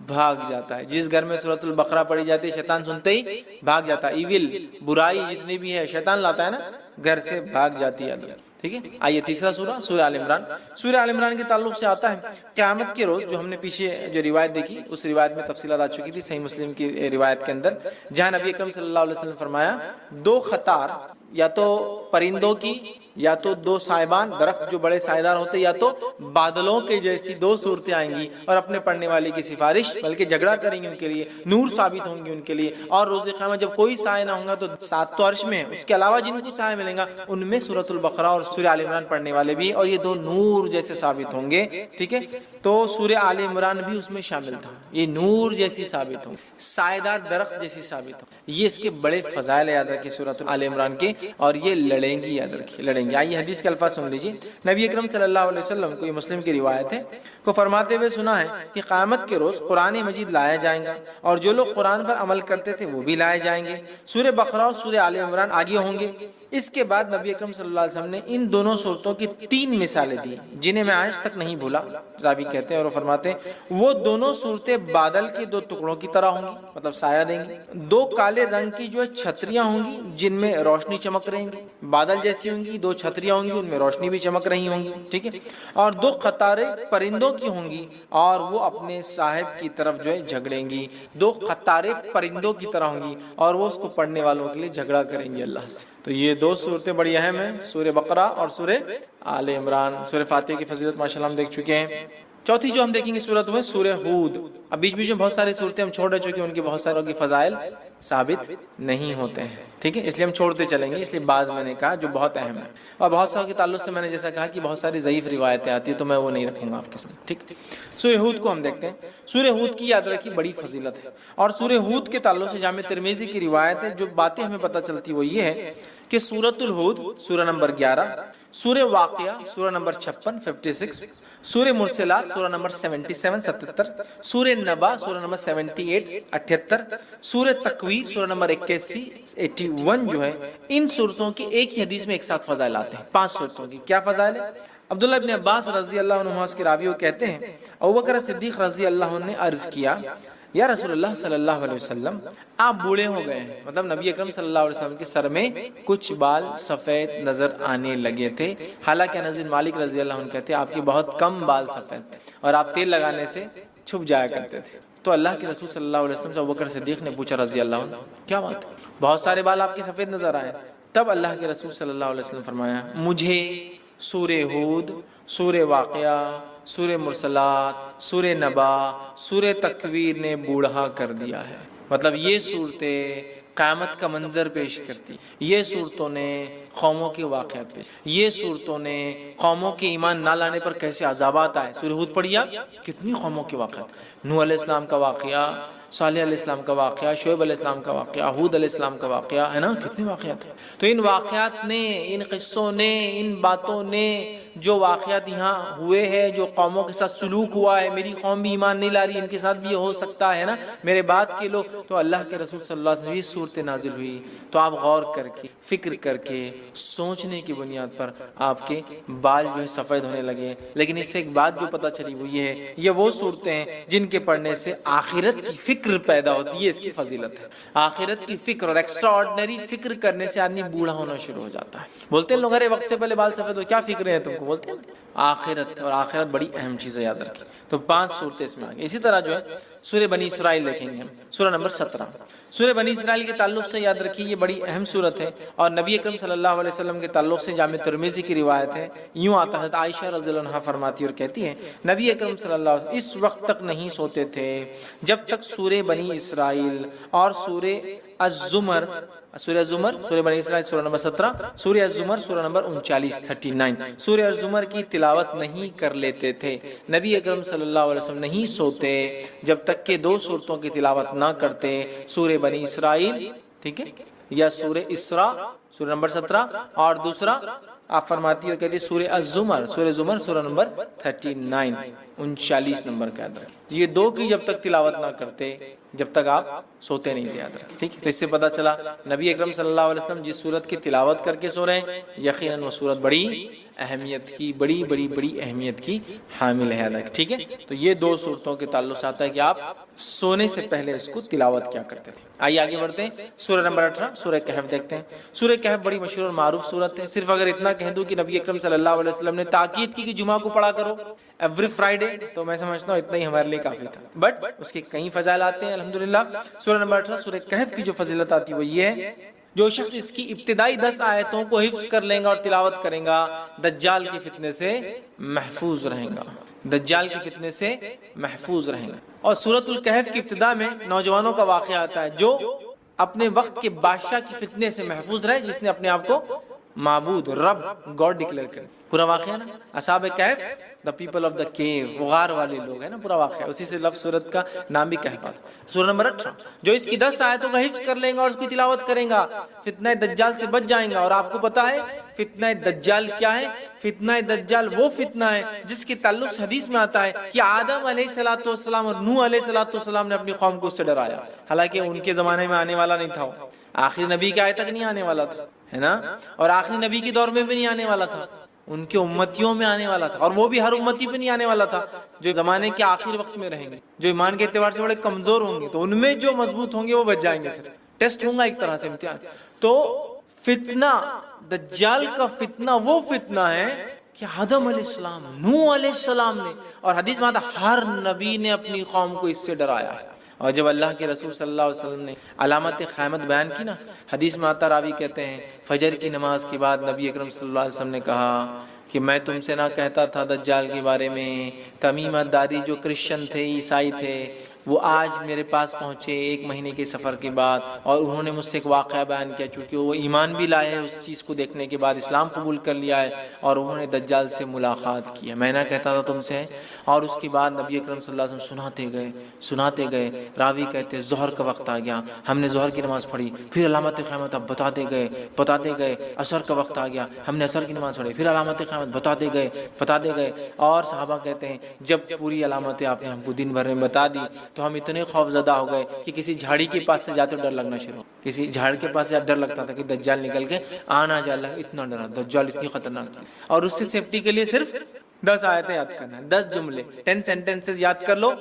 بھاگ جاتا ہے، جس گھر میں سورۃ البقرہ پڑھی جاتی ہے شیطان سنتے ہی بھاگ جاتا ہے، ایول برائی جتنی بھی ہے شیطان لاتا ہے نا، گھر سے بھاگ جاتی ہے، ٹھیک ہے۔ آئیے تیسرا سورہ، سورہ آل عمران۔ سورہ آل عمران کے تعلق سے آتا ہے قیامت کے روز، جو ہم نے پیچھے جو روایت دیکھی اس روایت میں تفصیلات آ چکی تھی صحیح مسلم کی روایت کے اندر، جہاں نبی اکرم صلی اللہ علیہ وسلم نے فرمایا 2 قطار، یا تو پرندوں کی، یا تو 2 سائبان، درخت جو بڑے سائیدار ہوتے، یا تو بادلوں کے جیسی 2 صورتیں آئیں گی اور اپنے پڑھنے والے کی سفارش، بلکہ جھگڑا کریں گے ان کے لیے، نور ثابت ہوں گے ان کے لیے، اور روز قیامت جب کوئی سایہ نہ ہوگا تو 7 تو عرش میں ہیں، اس کے علاوہ جن کو سایہ ملیں گا ان میں سورۃ البقرہ اور سورہ آل عمران پڑھنے والے بھی، اور یہ 2 نور جیسے ثابت ہوں گے، ٹھیک ہے۔ تو سورہ آل عمران بھی اس میں شامل تھا، یہ نور جیسی ثابت ہوں، سایہ دار درخت جیسی ثابت ہوں، یہ اس کے بڑے فضائل یاد رکھیں سورۃ آل عمران کے، اور یہ لڑیں گی، یاد رکھیں لڑیں گی۔ آئیے حدیث کے الفاظ سن لیجیے، نبی اکرم صلی اللہ علیہ وسلم کو، یہ مسلم کی روایت ہے، کو فرماتے ہوئے سنا ہے کہ قیامت کے روز قرآن مجید لایا جائیں گا اور جو لوگ قرآن پر عمل کرتے تھے وہ بھی لائے جائیں گے، سورہ بقرہ اور سورہ آل عمران آگے ہوں گے۔ اس کے بعد نبی اکرم صلی اللہ علیہ وسلم نے ان دونوں صورتوں کی 3 مثالیں دی جنہیں میں آج تک نہیں بھولا، راوی کہتے ہیں اور وہ فرماتے ہیں وہ دونوں صورتیں بادل کے 2 ٹکڑوں کی طرح ہوں گی، مطلب سایہ دیں گی، 2 کالے رنگ کی جو چھتریاں ہوں گی جن میں روشنی چمک رہی گی، بادل جیسی ہوں گی، 2 چھتریاں ہوں گی ان میں روشنی بھی چمک رہی ہوں گی، ٹھیک ہے، اور 2 قطاریں پرندوں کی ہوں گی اور وہ اپنے صاحب کی طرف جو ہے جھگڑیں گی، 2 قطاریں پرندوں کی طرح ہوں گی اور وہ اس کو پڑھنے والوں کے لیے جھگڑا کریں گی اللہ سے۔ تو یہ 2 صورتیں بڑی اہم ہیں، سورہ بقرہ اور سورہ آل عمران۔ سورہ فاتحہ کی فضیلت ماشاءاللہ ہم دیکھ چکے ہیں۔ چوتھی جو ہم دیکھیں گے صورت وہ ہے سورہ ہود۔ اب بیچ بیچ میں بہت ساری صورتیں ہم چھوڑ رہے چونکہ ان کے بہت ساروں کی فضائل ثابت نہیں ہوتے ہیں، ٹھیک ہے، اس لیے ہم چھوڑتے چلیں گے، اس لیے بعض میں نے کہا جو بہت اہم ہے، اور بہت ساروں کے تعلق سے میں نے جیسا کہا کہ بہت ساری ضعیف روایتیں آتی ہیں تو میں وہ نہیں رکھوں گا آپ کے ساتھ، ٹھیک۔ سورہ ہود کو ہم دیکھتے ہیں۔ سورہ ہود کی یاد رکھی بڑی فضیلت ہے، اور سورہ ہود کے تعلق سے جامع ترمذی کی روایت ہے، جو باتیں ہمیں پتہ چلتی وہ یہ ہے کہ سورۃ الہود سورہ نمبر 11، سورہ واقعہ سورہ نمبر 56 56، سورہ مرسلات سورہ نمبر 77 77، سورہ نبا سورہ نمبر 78 78، سورہ تکویر سورہ نمبر 81 81 جو ہے، ان صورتوں کی ایک ہی حدیث میں ایک ساتھ فضائل آتے ہیں۔ 5 صورتوں کی کیا فضائل ہے؟ عبداللہ ابن عباس رضی اللہ عنہ اس کے راوی وہ کہتے ہیں ابوبکر صدیق رضی اللہ عنہ نے عرض کیا یا رسول اللہ صلی اللہ علیہ وسلم آپ بوڑھے ہو گئے ہیں، مطلب نبی اکرم صلی اللہ علیہ وسلم کے سر میں کچھ بال سفید نظر آنے لگے تھے، حالانکہ انس بن مالک رضی اللہ عنہ کہتے ہیں آپ کے بہت کم بال سفید تھے اور آپ تیل لگانے سے چھپ جایا کرتے تھے۔ تو اللہ کے رسول صلی اللہ علیہ وسلم سے ابوبکر صدیق نے پوچھا رضی اللہ عنہ کیا بات ہے، بہت سارے بال آپ کے سفید نظر آئے؟ تب اللہ کے رسول صلی اللہ علیہ وسلم فرمایا مجھے سورہ ہود، سورہ واقعہ، سورہ مرسلات، سورہ نبا، سورہ تکویر نے بوڑھا کر دیا ہے، مطلب یہ صورتیں قیامت کا منظر پیش کرتی. یہ صورتوں نے قوموں کے واقعات پیش، یہ صورتوں نے قوموں کے ایمان نہ لانے پر کیسے عذابات آئے. سورہ ہود پڑھیا، کتنی قوموں کے واقعات، نوح علیہ السلام کا واقعہ، صالح علیہ السلام کا واقعہ، شعیب علیہ السلام کا واقعہ، ہود علیہ السلام کا واقعہ ہے نا، کتنے واقعات ہیں. تو ان واقعات نے، ان قصوں نے، ان باتوں نے، جو واقعات یہاں ہوئے ہیں، جو قوموں کے ساتھ سلوک ہوا ہے، میری قوم بھی ایمان نہیں لا رہی، ان کے ساتھ بھی یہ ہو سکتا ہے نا، میرے بات کے لوگ. تو اللہ کے رسول صلی اللہ علیہ وسلم یہ صورتیں نازل ہوئی تو آپ غور کر کے، فکر کر کے، سوچنے کی بنیاد پر آپ کے بال جو ہے سفید ہونے لگے. لیکن اس سے ایک بات جو پتہ چلی وہ یہ ہے، یہ وہ صورتیں ہیں جن کے پڑھنے سے آخرت کی فکر پیدا ہوتی ہے. اس کی فضیلت ہے آخرت کی فکر، اور ایکسٹرا آرڈنری فکر کرنے سے آدمی بوڑھا ہونا شروع ہو جاتا ہے. بولتے ہیں لوگ ارے وقت سے پہلے بال سفید ہو، کیا فکر ہے تم کو؟ بولتے ہیں آخرت، اور آخرت بڑی اہم چیز ہے، یاد رکھیں. تو 5 صورتیں اس میں آ گئی. اسی طرح جو ہے سورہ بنی اسرائیل دیکھیں گے ہم، سورہ نمبر 17. سورہ بنی اسرائیل کے تعلق سے یاد رکھیے یہ بڑی اہم صورت ہے، اور نبی اکرم صلی اللہ علیہ وسلم کے تعلق سے جامع ترمذی کی روایت ہے. یوں آتا ہے، عائشہ رضی اللہ عنہا فرماتی اور کہتی ہیں نبی اکرم صلی اللہ علیہ وسلم اس وقت تک نہیں سوتے تھے جب تک سورہ بنی اسرائیل اور سورہ الزمر، سورہ الزمر، سورہ بنی اسرائیل سورہ نمبر 17، سورہ الزمر سورہ نمبر 39، سورہ الزمر کی تلاوت نہیں کر لیتے تھے. نبی اکرم صلی اللہ علیہ وسلم نہیں سوتے جب تک کہ 2 صورتوں کی تلاوت نہ کرتے، سورہ بنی اسرائیل، ٹھیک ہے، یا سورہ اسراء سورہ نمبر 17، اور دوسرا آپ فرماتی اور کہتی سورہ الزمر، سورہ زمر سورہ نمبر 39 نمبر کا یاد رکھیں. یہ 2 کی جب تک تلاوت نہ کرتے جب تک آپ سوتے نہیں تھے، یاد رکھیں. ٹھیک ہے، تو اس سے پتہ چلا نبی اکرم صلی اللہ علیہ وسلم جس سورت کی تلاوت کر کے سو رہے ہیں یقیناً وہ سورت بڑی اہمیت کی، بڑی بڑی بڑی اہمیت کی حامل ہے. ٹھیک ہے، تو یہ 2 صورتوں کے تعلق سے آتا ہے کہ آپ سونے سے پہلے اس کو تلاوت کیا کرتے تھے. آئیے آگے بڑھتے ہیں. سورہ نمبر 18 سورہ کہف دیکھتے ہیں. سورہ کہف بڑی مشہور اور معروف صورت ہے. صرف اگر اتنا کہہ دوں کہ نبی اکرم صلی اللہ علیہ وسلم نے تاکید کی کہ جمعہ کو پڑھا کرو ایوری فرائیڈے، تو میں سمجھتا ہوں اتنا ہی ہمارے لیے کافی تھا. بٹ اس کے کئی فضائل آتے ہیں الحمدللہ. سورہ نمبر 18 سورہ کہف کی جو فضیلت آتی ہے وہ یہ ہے، جو شخص اس کی ابتدائی 10 آیتوں کو حفظ کر لیں گا اور تلاوت کریں گا دجال کے فتنے سے محفوظ رہیں گا، دجال کے فتنے سے محفوظ رہیں گا. اور سورۃ الکہف کی ابتدا میں نوجوانوں کا واقعہ آتا ہے جو اپنے وقت کے بادشاہ کی فتنے سے محفوظ رہے، جس نے اپنے آپ کو معبود، رب، گاڈ ڈکلیئر کرے. پورا واقعہ نا اصحاب کہف، دا پیپل آف دا کیو، غار والے لوگ ہیں نا، پورا واقعہ اسی سے لفظ سورت کا نام بھی کہف آتا. سورہ نمبر 18 جو اس کی 10 آیتوں کا حفظ کر لیں گا اور اس کی تلاوت کریں گا فتنہ دجال سے بچ جائیں گا. اور آپ کو پتا ہے فتنہ دجال کیا ہے؟ فتنہ دجال وہ فتنہ ہے جس کے تعلق سے حدیث میں آتا ہے کہ آدم علیہ السلام اور نوح علیہ السلام نے اپنی قوم کو اس سے ڈرایا، حالانکہ ان کے زمانے میں آنے والا نہیں تھا، آخری نبی کے آئے تک نہیں آنے والا تھا، ہے نا، اور آخری نبی کے دور میں بھی نہیں آنے والا تھا، ان کے امتیوں میں آنے والا تھا. اور وہ بھی ہر امتی پہ نہیں آنے والا تھا، جو زمانے کے آخر وقت میں رہیں گے، جو ایمان کے اعتبار سے بڑے کمزور ہوں گے، تو ان میں جو مضبوط ہوں گے وہ بچ جائیں گے. ٹیسٹ ہوگا ایک طرح سے، امتحان. تو فتنہ دجال کا فتنہ وہ فتنہ ہے کہ آدم علیہ السلام، نوح علیہ السلام نے، اور حدیث میں آتا ہر نبی نے اپنی قوم کو اس سے ڈرایا ہے. اور جب اللہ کے رسول صلی اللہ علیہ وسلم نے علامت قیامت بیان کی نا، حدیث میں آتا، راوی کہتے ہیں فجر کی نماز کے بعد نبی اکرم صلی اللہ علیہ وسلم نے کہا کہ میں تم سے نہ کہتا تھا دجال کے بارے میں، تمیمہ داری جو کرسچن تھے، عیسائی تھے، وہ آج میرے پاس پہنچے 1 مہینے کے سفر کے بعد، اور انہوں نے مجھ سے ایک واقعہ بیان کیا، چونکہ وہ ایمان بھی لائے ہیں اس چیز کو دیکھنے کے بعد، اسلام قبول کر لیا ہے، اور انہوں نے دجال سے ملاقات کی ہے. میں نہ کہتا تھا تم سے. اور اس کے بعد نبی اکرم صلی اللہ علیہ وسلم سناتے گئے. راوی کہتے ظہر کا وقت آ گیا، ہم نے ظہر کی نماز پڑھی، پھر علامت قیامت اب بتاتے گئے. عصر کا وقت آ گیا، ہم نے عصر کی نماز پڑھی، پھر علامت قیامت بتاتے گئے. اور صحابہ کہتے ہیں جب پوری علامتیں آپ نے ہم کو دن بھر میں بتا دی تو ہم اتنے خوف زدہ ہو گئے کہ کسی جھاڑی کے پاس سے جاتے ڈر لگنا شروع، کسی جھاڑ کے پاس سے ڈر لگتا تھا کہ دجال نکل کے آنا جا. اللہ اتنا ڈرا، دجال اتنی خطرناک چیز. اور اس سے سیفٹی کے لیے صرف 10 آیتیں یاد کرنا ہے، 10 جملے، 10 سینٹنسز یاد کر لو،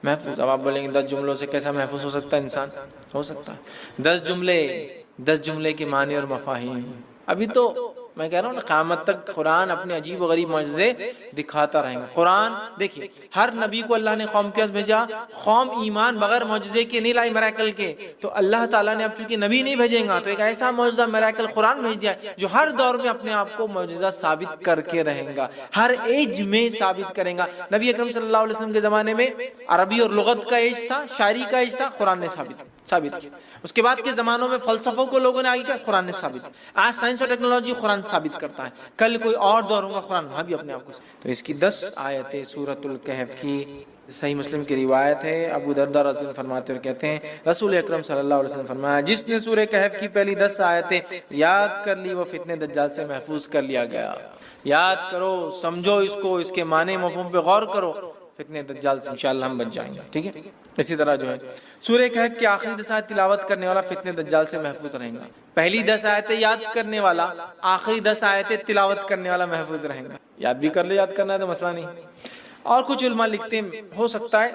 محفوظ. اب آپ بولیں گے 10 جملوں سے کیسا محفوظ ہو سکتا ہے انسان؟ ہو سکتا ہے. 10 جملے کے معنی اور مفاہیم. ابھی تو میں کہہ رہا ہوں نا قیامت تک قرآن اپنے عجیب و غریب معجزے دکھاتا رہے گا. قرآن دیکھیے ہر نبی کو اللہ نے قوم کے پاس بھیجا, قوم ایمان بغیر معجزے کے نہیں لائی, میراکل کے, تو اللہ تعالیٰ نے اب چونکہ نبی نہیں بھیجیں گا تو ایک ایسا معجزہ میراکل قرآن بھیج دیا جو ہر دور میں اپنے آپ کو معجزہ ثابت کر کے رہیں گا, ہر ایج میں ثابت کریں گا. نبی اکرم صلی اللہ علیہ وسلم کے زمانے میں عربی اور لغت کا ایج تھا, شاعری کا ایج تھا, قرآن نے ثابت کیا. اس کے بعد کے زمانوں میں فلسفوں کو لوگوں نے آگے کیا, قرآن نے ثابت. آج سائنس اور ٹیکنالوجی قرآن ثابت کرتا ہے, کل کوئی اور دور ہوگا قرآن وہاں بھی اپنے آپ کو. تو اس کی 10 آیتیں سورۃ الکہف کی, صحیح مسلم کی روایت ہے. ابو درداء رضی اللہ عنہ فرماتے ہیں, کہتے ہیں رسول اکرم صلی اللہ علیہ وسلم فرمایا, جس نے سورہ کہف کی پہلی 10 آیتیں یاد کر لی وہ فتنہ دجال سے محفوظ کر لیا گیا. یاد کرو, سمجھو اس کو, اس کے معنی مفہوم پہ غور کرو, فتنہ دجال سے انشاءاللہ ہم بچ جائیں گے. ٹھیک ہے. اسی طرح جو ہے سورہ کہف کی آخری 10 آیت تلاوت کرنے والا فتنہ دجال سے محفوظ رہیں گا. پہلی 10 آیتیں یاد کرنے والا, آخری 10 آیتیں تلاوت کرنے والا محفوظ رہیں گا. یاد بھی کر لے, یاد کرنا ہے تو مسئلہ نہیں. اور کچھ علماء لکھتے ہیں ہو سکتا ہے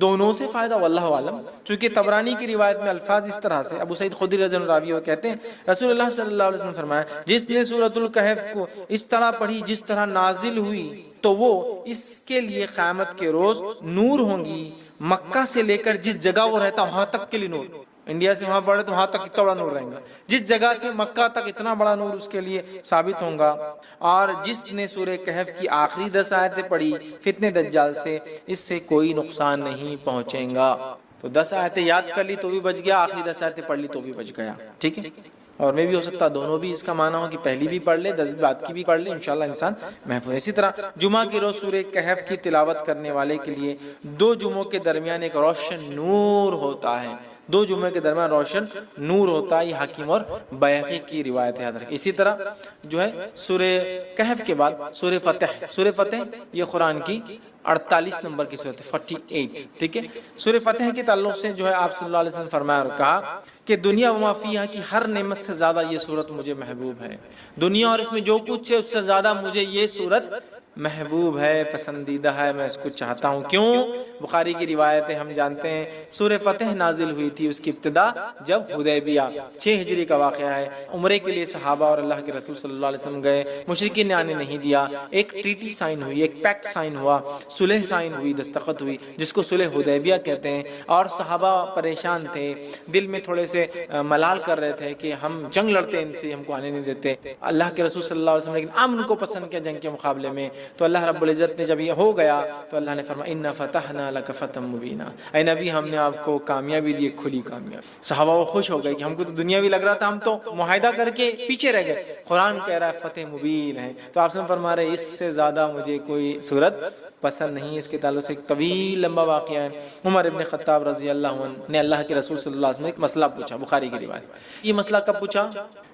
دونوں سے فائدہ, واللہ عالم. چونکہ طبرانی کی روایت میں الفاظ اس طرح سے, ابو سعید خدری رضی اللہ عنہ کہتے ہیں رسول اللہ صلی اللہ علیہ وسلم فرمایا, جس نے سورۃ الکہف کو اس طرح پڑھی جس طرح نازل ہوئی تو وہ اس کے لیے قیامت کے روز نور ہوں گی. مکہ سے لے کر جس جگہ وہ رہتا وہاں تک کے لیے نور, انڈیا سے وہاں پڑھے تو وہاں تک اتنا بڑا نور رہے گا, جس جگہ سے مکہ تک اتنا بڑا نور اس کے لیے ثابت ہوگا. اور جس نے سورہ کہف کی آخری 10 آیتیں پڑھی فتنہ دجال سے, اس سے کوئی نقصان نہیں پہنچے گا. تو 10 آیتیں یاد کر لی تو بھی بچ گیا, آخری 10 آیتیں پڑھ لی تو بھی بچ گیا. ٹھیک ہے. اور میں بھی ہو سکتا دونوں بھی اس کا معنی ہو کہ پہلی بھی پڑھ لے, 10 بعد کی بھی پڑھ لے, انشاءاللہ انسان محفوظ. اسی طرح جمعہ کی روز سورہ کہف کی تلاوت کرنے والے کے لیے 2 جمعوں کے درمیان ایک روشن نور ہوتا ہے. 2 جمعے کے درمیان روشن نور ہوتا ہے. یہ حاکم اور بیہقی کی روایت یاد رکھیں. اسی طرح جو ہے سورہ کہف کے بعد سورہ فتح, سورہ فتح یہ قرآن کی 48 نمبر کی سورت 48. ٹھیک ہے. سورہ فتح کے تعلق سے جو ہے آپ صلی اللہ علیہ وسلم فرمایا اور کہا کہ دنیا وما فیہا کی ہر نعمت سے زیادہ یہ سورت مجھے محبوب ہے. دنیا اور اس میں جو کچھ ہے اس سے زیادہ مجھے یہ سورت محبوب ہے, پسندیدہ ہے, میں اس کو چاہتا ہوں. کیوں؟ بخاری کی روایت ہے, ہم جانتے ہیں سورہ فتح نازل ہوئی تھی اس کی ابتدا جب حدیبیہ 6 ہجری کا واقعہ ہے. عمرے کے لیے صحابہ اور اللہ کے رسول صلی اللہ علیہ وسلم گئے, مشرکین نے آنے نہیں دیا. ایک ٹریٹی سائن ہوئی, ایک پیکٹ سائن ہوا, صلح سائن ہوئی, دستخط ہوئی, جس کو صلح حدیبیہ کہتے ہیں. اور صحابہ پریشان تھے, دل میں تھوڑے سے ملال کر رہے تھے کہ ہم جنگ لڑتے ہیں ان سے, ہم کو آنے نہیں دیتے. اللہ کے رسول صلی اللہ علیہ وسلم نے لیکن امن کو پسند کیا جنگ کے مقابلے میں. تو اللہ رب العزت نے جب یہ ہو گیا تو اللہ نے فرمایا انا فتحنا لک فتحا مبینا, اے نبی ہم نے آپ کو کامیابی دی, کھلی کامیابی. صحابہ وہ خوش ہو گئے کہ ہم کو تو دنیاوی لگ رہا تھا, ہم تو معاہدہ کر کے پیچھے رہ گئے, قرآن کہہ رہا ہے فتح مبین ہے. تو آپ سے فرما رہے اس سے زیادہ مجھے کوئی صورت پسند نہیں. اس کے تعلق سے ایک طویل لمبا واقعہ ہے. عمر ابن خطاب رضی اللہ عنہ نے اللہ کے رسول صلی اللہ علیہ وسلم نے ایک مسئلہ پوچھا, بخاری کی روایت. یہ مسئلہ کب پوچھا؟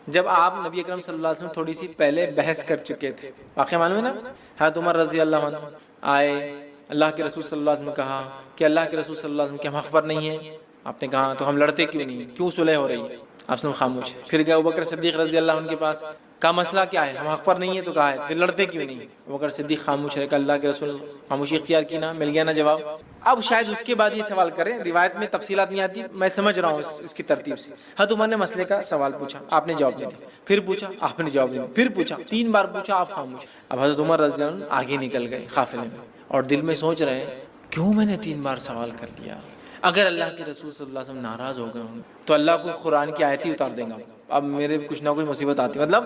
جب آپ نبی اکرم صلی اللہ علیہ وسلم تھوڑی سی پہلے بحث کر چکے تھے. واقعہ معلوم ہے نا. حضرت عمر رضی اللہ عنہ آئے, اللہ کے رسول صلی اللہ علیہ وسلم نے کہا کہ اللہ کے رسول صلی اللہ علیہ وسلم کے ہم حق پر نہیں ہیں. آپ نے کہا تو ہم لڑتے کیوں نہیں, کیوں صلح ہو رہی ہے؟ آپ سے خاموش. پھر گئے ابوبکر صدیق رضی اللہ عنہ کے پاس, کا مسئلہ کیا ہے؟ ہم حق پر نہیں ہے تو کہا ہے, پھر لڑتے کیوں نہیں؟ ابوبکر صدیق خاموش رہے, کہ اللہ کے رسول خاموشی اختیار کی نا, مل گیا نا جواب. اب شاید اس کے بعد یہ سوال کریں, روایت میں تفصیلات نہیں آتی, میں سمجھ رہا ہوں اس کی ترتیب سے. حضرت عمر نے مسئلے کا سوال پوچھا, آپ نے جواب نہیں دیا, پھر پوچھا, آپ نے جواب نہیں دیا, پھر پوچھا, 3 بار پوچھا, آپ خاموش. اب حضرت عمر رضی اللہ عنہ آگے نکل گئے قافلے میں, اور دل میں سوچ رہے ہیں کیوں میں نے 3 بار سوال کر لیا. اگر اللہ کے رسول صلی اللہ علیہ وسلم ناراض ہو گئے ہوں تو اللہ کو قرآن کی آیت ہی اتار دیں گا. اب میرے کچھ نہ کچھ مصیبت آتی, مطلب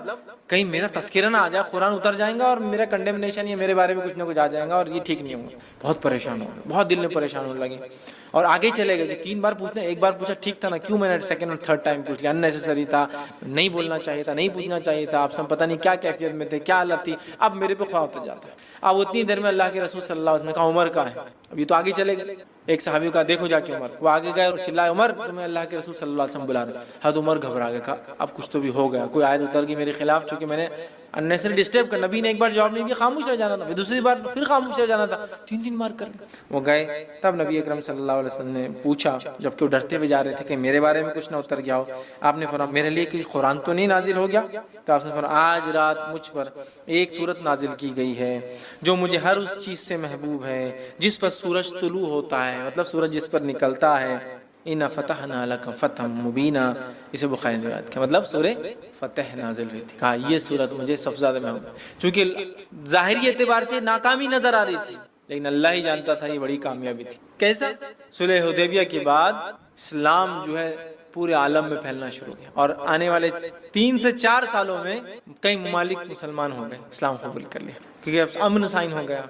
کہیں میرا تذکرہ نہ آ جائے, قرآن اتر جائیں گا اور میرا کنڈیمنیشن یا میرے بارے میں کچھ نہ کچھ آ جائے گا, اور یہ ٹھیک نہیں ہوگا. بہت پریشان ہو گئے, بہت دل میں پریشان ہونے لگے, اور آگے چلے گئے کہ 3 بار پوچھنا, 1 بار پوچھا ٹھیک تھا نا, کیوں میں نے سیکنڈ اور تھرڈ ٹائم پوچھ لیا, اننیسیسری تھا, نہیں بولنا چاہیے تھا, نہیں پوچھنا چاہیے تھا. آپ سب پتہ نہیں کیا کیفیت میں تھے, کیا حالت تھی, اب میرے پہ خواہ ہوتا جاتا ہے. اب اتنی دیر میں اللہ کے رسول صلی اللہ علیہ وسلم نے کہا عمر کا ہے. اب یہ تو آگے چلے گئے, ایک صحابی کا دیکھو جا کے عمر, وہ آگے گئے اور چلائے عمر تمہیں اللہ کے رسول صلی اللہ علیہ وسلم بلا رہے. حضرت عمر گھبرا گئے, کہا اب کچھ تو بھی ہو گیا, کوئی آیت اتر گئی میرے خلاف, چونکہ میں نے اننیسری ڈسٹرب کر, نبی نے ایک بار جواب نہیں دیا, خاموش رہ جانا تھا, دوسری بار پھر خاموش رہ جانا تھا, 3 بار کر وہ گئے. تب نبی اکرم صلی اللہ علیہ وسلم نے پوچھا, جبکہ وہ ڈرتے ہوئے جا رہے تھے کہ میرے بارے میں کچھ نہ اتر گیا ہو. آپ نے فرمایا میرے لیے کہ قرآن تو نہیں نازل ہو گیا؟ تو آپ نے فرمایا آج رات مجھ پر ایک سورت نازل کی گئی ہے جو مجھے ہر اس چیز سے محبوب ہے جس پر سورج طلوع ہوتا ہے, مطلب سورج جس پر نکلتا ہے, اِنَّا فَتَحْنَا لَكَ فَتْحًا مُبِينًا، اسے بخاری نے روایت کیا، مطلب سورہ فتح نازل ہوئی تھی. کہا یہ سورت مجھے سب سے زیادہ محبوب ہے، چونکہ ظاہری اعتبار سے ناکامی نظر آ رہی تھی، لیکن اللہ ہی جانتا تھا یہ بڑی کامیابی تھی. کیسا؟ صلح حدیبیہ کے بعد اسلام جو ہے پورے عالم میں پھیلنا شروع ہو گیا، اور آنے والے 3 سے 4 سالوں میں کئی ممالک مسلمان ہو گئے، اسلام قبول کر لیا، کیونکہ اب امن سائن ہو گیا،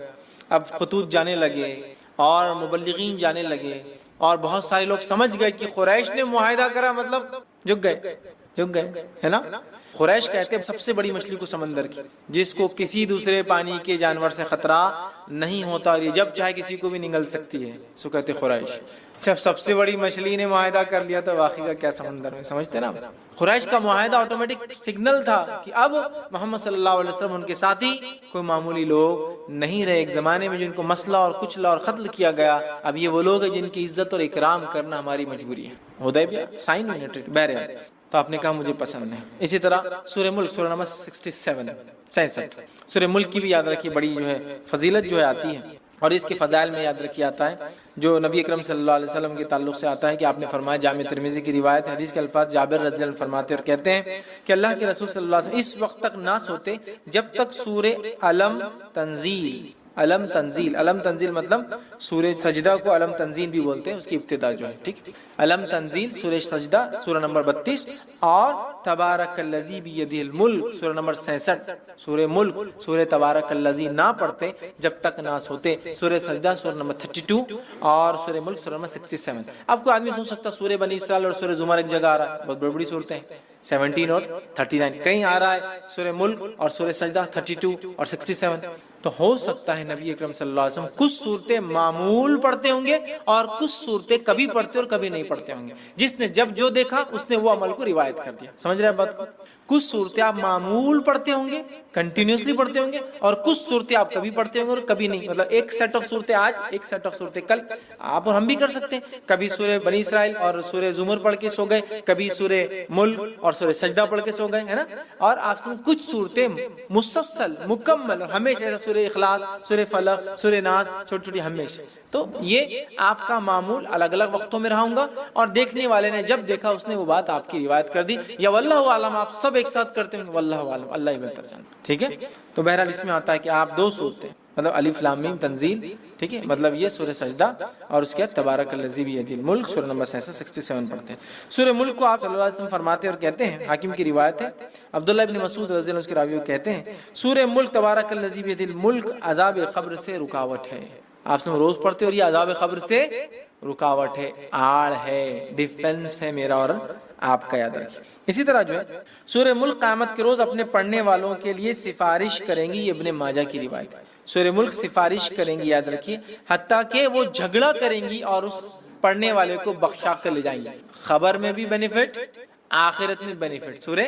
اب خطوط جانے لگے اور مبلغین جانے لگے، اور بہت سارے لوگ سمجھ گئے کہ قریش نے معاہدہ کرا مطلب جھک گئے، ہے نا. قریش کہتے ہیں سب سے بڑی مچھلی کو سمندر کی، جس کو کسی دوسرے پانی کے جانور سے خطرہ نہیں ہوتا، اور یہ جب چاہے کسی کو بھی نگل سکتی ہے، سو کہتے قریش. جب سب سے بڑی مچھلی نے معاہدہ کر لیا تو باقی کا کیا سمندر میں، سمجھتے نا. قریش کا معاہدہ آٹومیٹک سگنل تھا کہ اب محمد صلی اللہ علیہ وسلم ان کے ساتھی کوئی معمولی لوگ نہیں رہے. ایک زمانے میں جن کو مسئلہ اور کچلا اور قتل کیا گیا، اب یہ وہ لوگ ہیں جن کی عزت اور اکرام کرنا ہماری مجبوری ہے. حدیبیہ سائن بہرحال تو آپ نے کہا مجھے پسند نہیں. اسی طرح سورہ ملک، سورہ نمبر 67 سورہ ملک کی بھی یاد رکھیے، بڑی جو ہے فضیلت جو ہے آتی ہے، اور اس کے فضائل میں یاد رکھیے آتا ہے جو نبی اکرم صلی اللہ علیہ وسلم کے تعلق سے آتا ہے کہ آپ نے فرمایا، جامع ترمذی کی روایت ہے، حدیث کے الفاظ جابر رضی اللہ عنہ فرماتے اور کہتے ہیں کہ اللہ کے رسول صلی اللہ علیہ وسلم اس وقت تک نہ سوتے جب تک سورہ علم تنزیل مطلب سورہ سجدہ کو علم تنزیل بھی بولتے ہیں، اس کی ابتدا جو ہے، ٹھیک، علم تنزیل سورہ سجدہ سورہ نمبر 32، اور تبارک الذی بیدہ الملک سورہ نمبر 66، سورہ ملک سورہ تبارک الذی نہ پڑھتے جب تک نہ سوتے. سورہ سجدہ سورہ نمبر 32 اور سورہ ملک سورہ نمبر 67. اب کوئی آدمی سوچ سکتا سورہ بنی اسرائیل اور سورہ زمر ایک جگہ آ رہا ہے، بہت بڑی بڑی صورتیں ہیں، 17 اور 39 کہیں آ رہا ہے، سورہ ملک اور سورہ سجدہ 32 اور 67. تو ہو سکتا ہے نبی اکرم صلی اللہ علیہ وسلم کچھ صورتیں معمول پڑھتے ہوں گے اور کچھ صورتیں کبھی پڑھتے اور کبھی نہیں پڑھتے ہوں گے. جس نے جب جو دیکھا اس نے وہ عمل کو روایت کر دیا. سمجھ رہے ہیں بات کو؟ کچھ صورتیں آپ معمول پڑھتے ہوں گے، کنٹینیوسلی پڑھتے ہوں گے، اور کچھ صورتیں آپ کبھی پڑھتے ہوں گے اور کبھی نہیں. مطلب ایک سیٹ آف صورتیں آج، ایک سیٹ آف صورتیں کل. آپ اور ہم بھی کر سکتے ہیں، کبھی سورہ بنی اسرائیل اور سورہ زمر پڑھ کے سو گئے، کبھی سورہ ملک اور سورہ سجدہ پڑھ کے سو گئے، ہے نا. اور آپ سے کچھ صورتیں مسلسل مکمل اور ہمیشہ سورہ اخلاص، سورہ فلق، سورہ ناس چھوٹی چھوٹی ہمیشہ. تو یہ آپ کا معمول الگ الگ وقتوں میں رہا ہوں گا، اور دیکھنے والے نے جب دیکھا اس نے وہ بات آپ کی روایت کر دی، یا واللہ عالم آپ سب ایک ساتھ کرتے ہیں، واللہ عالم اللہ ہی بہتر جانتا. ٹھیک ہے. تو بہرحال اس میں آتا ہے کہ آپ 2 صورتیں، مطلب الف لام میم تنزیل، ٹھیک ہے، مطلب یہ سورہ سجدہ اور اس کے بعد تبارک الذی بیدہ الملک سورہ نمبر 67 پڑھتے ہیں. سورہ ملک کو آپ صلی اللہ علیہ وسلم فرماتے اور کہتے ہیں، حاکم کی روایت ہے، عبداللہ ابن مسعود رضی اللہ عنہ کے راوی کہتے ہیں، سورہ ملک تبارک الذی بیدہ الملک عذاب قبر سے رکاوٹ ہے. آپ سے روز پڑھتے اور یہ عذاب قبر سے رکاوٹ ہے، آڑ ہے، ڈیفنس ہے میرا اور آپ کا، یاد رکھیں. اسی طرح جو ہے سورہ ملک قیامت کے روز اپنے پڑھنے والوں کے لیے سفارش کریں گی، یہ ابن ماجہ کی روایت ہے. سورہ ملک سفارش کریں گی، یاد رکھیے، حتیٰ کہ وہ جھگڑا کریں گی اور اس پڑھنے والے کو بخشا کر لے جائیں گی. خبر میں بھی بینیفٹ، آخرت میں بینیفٹ. سورہ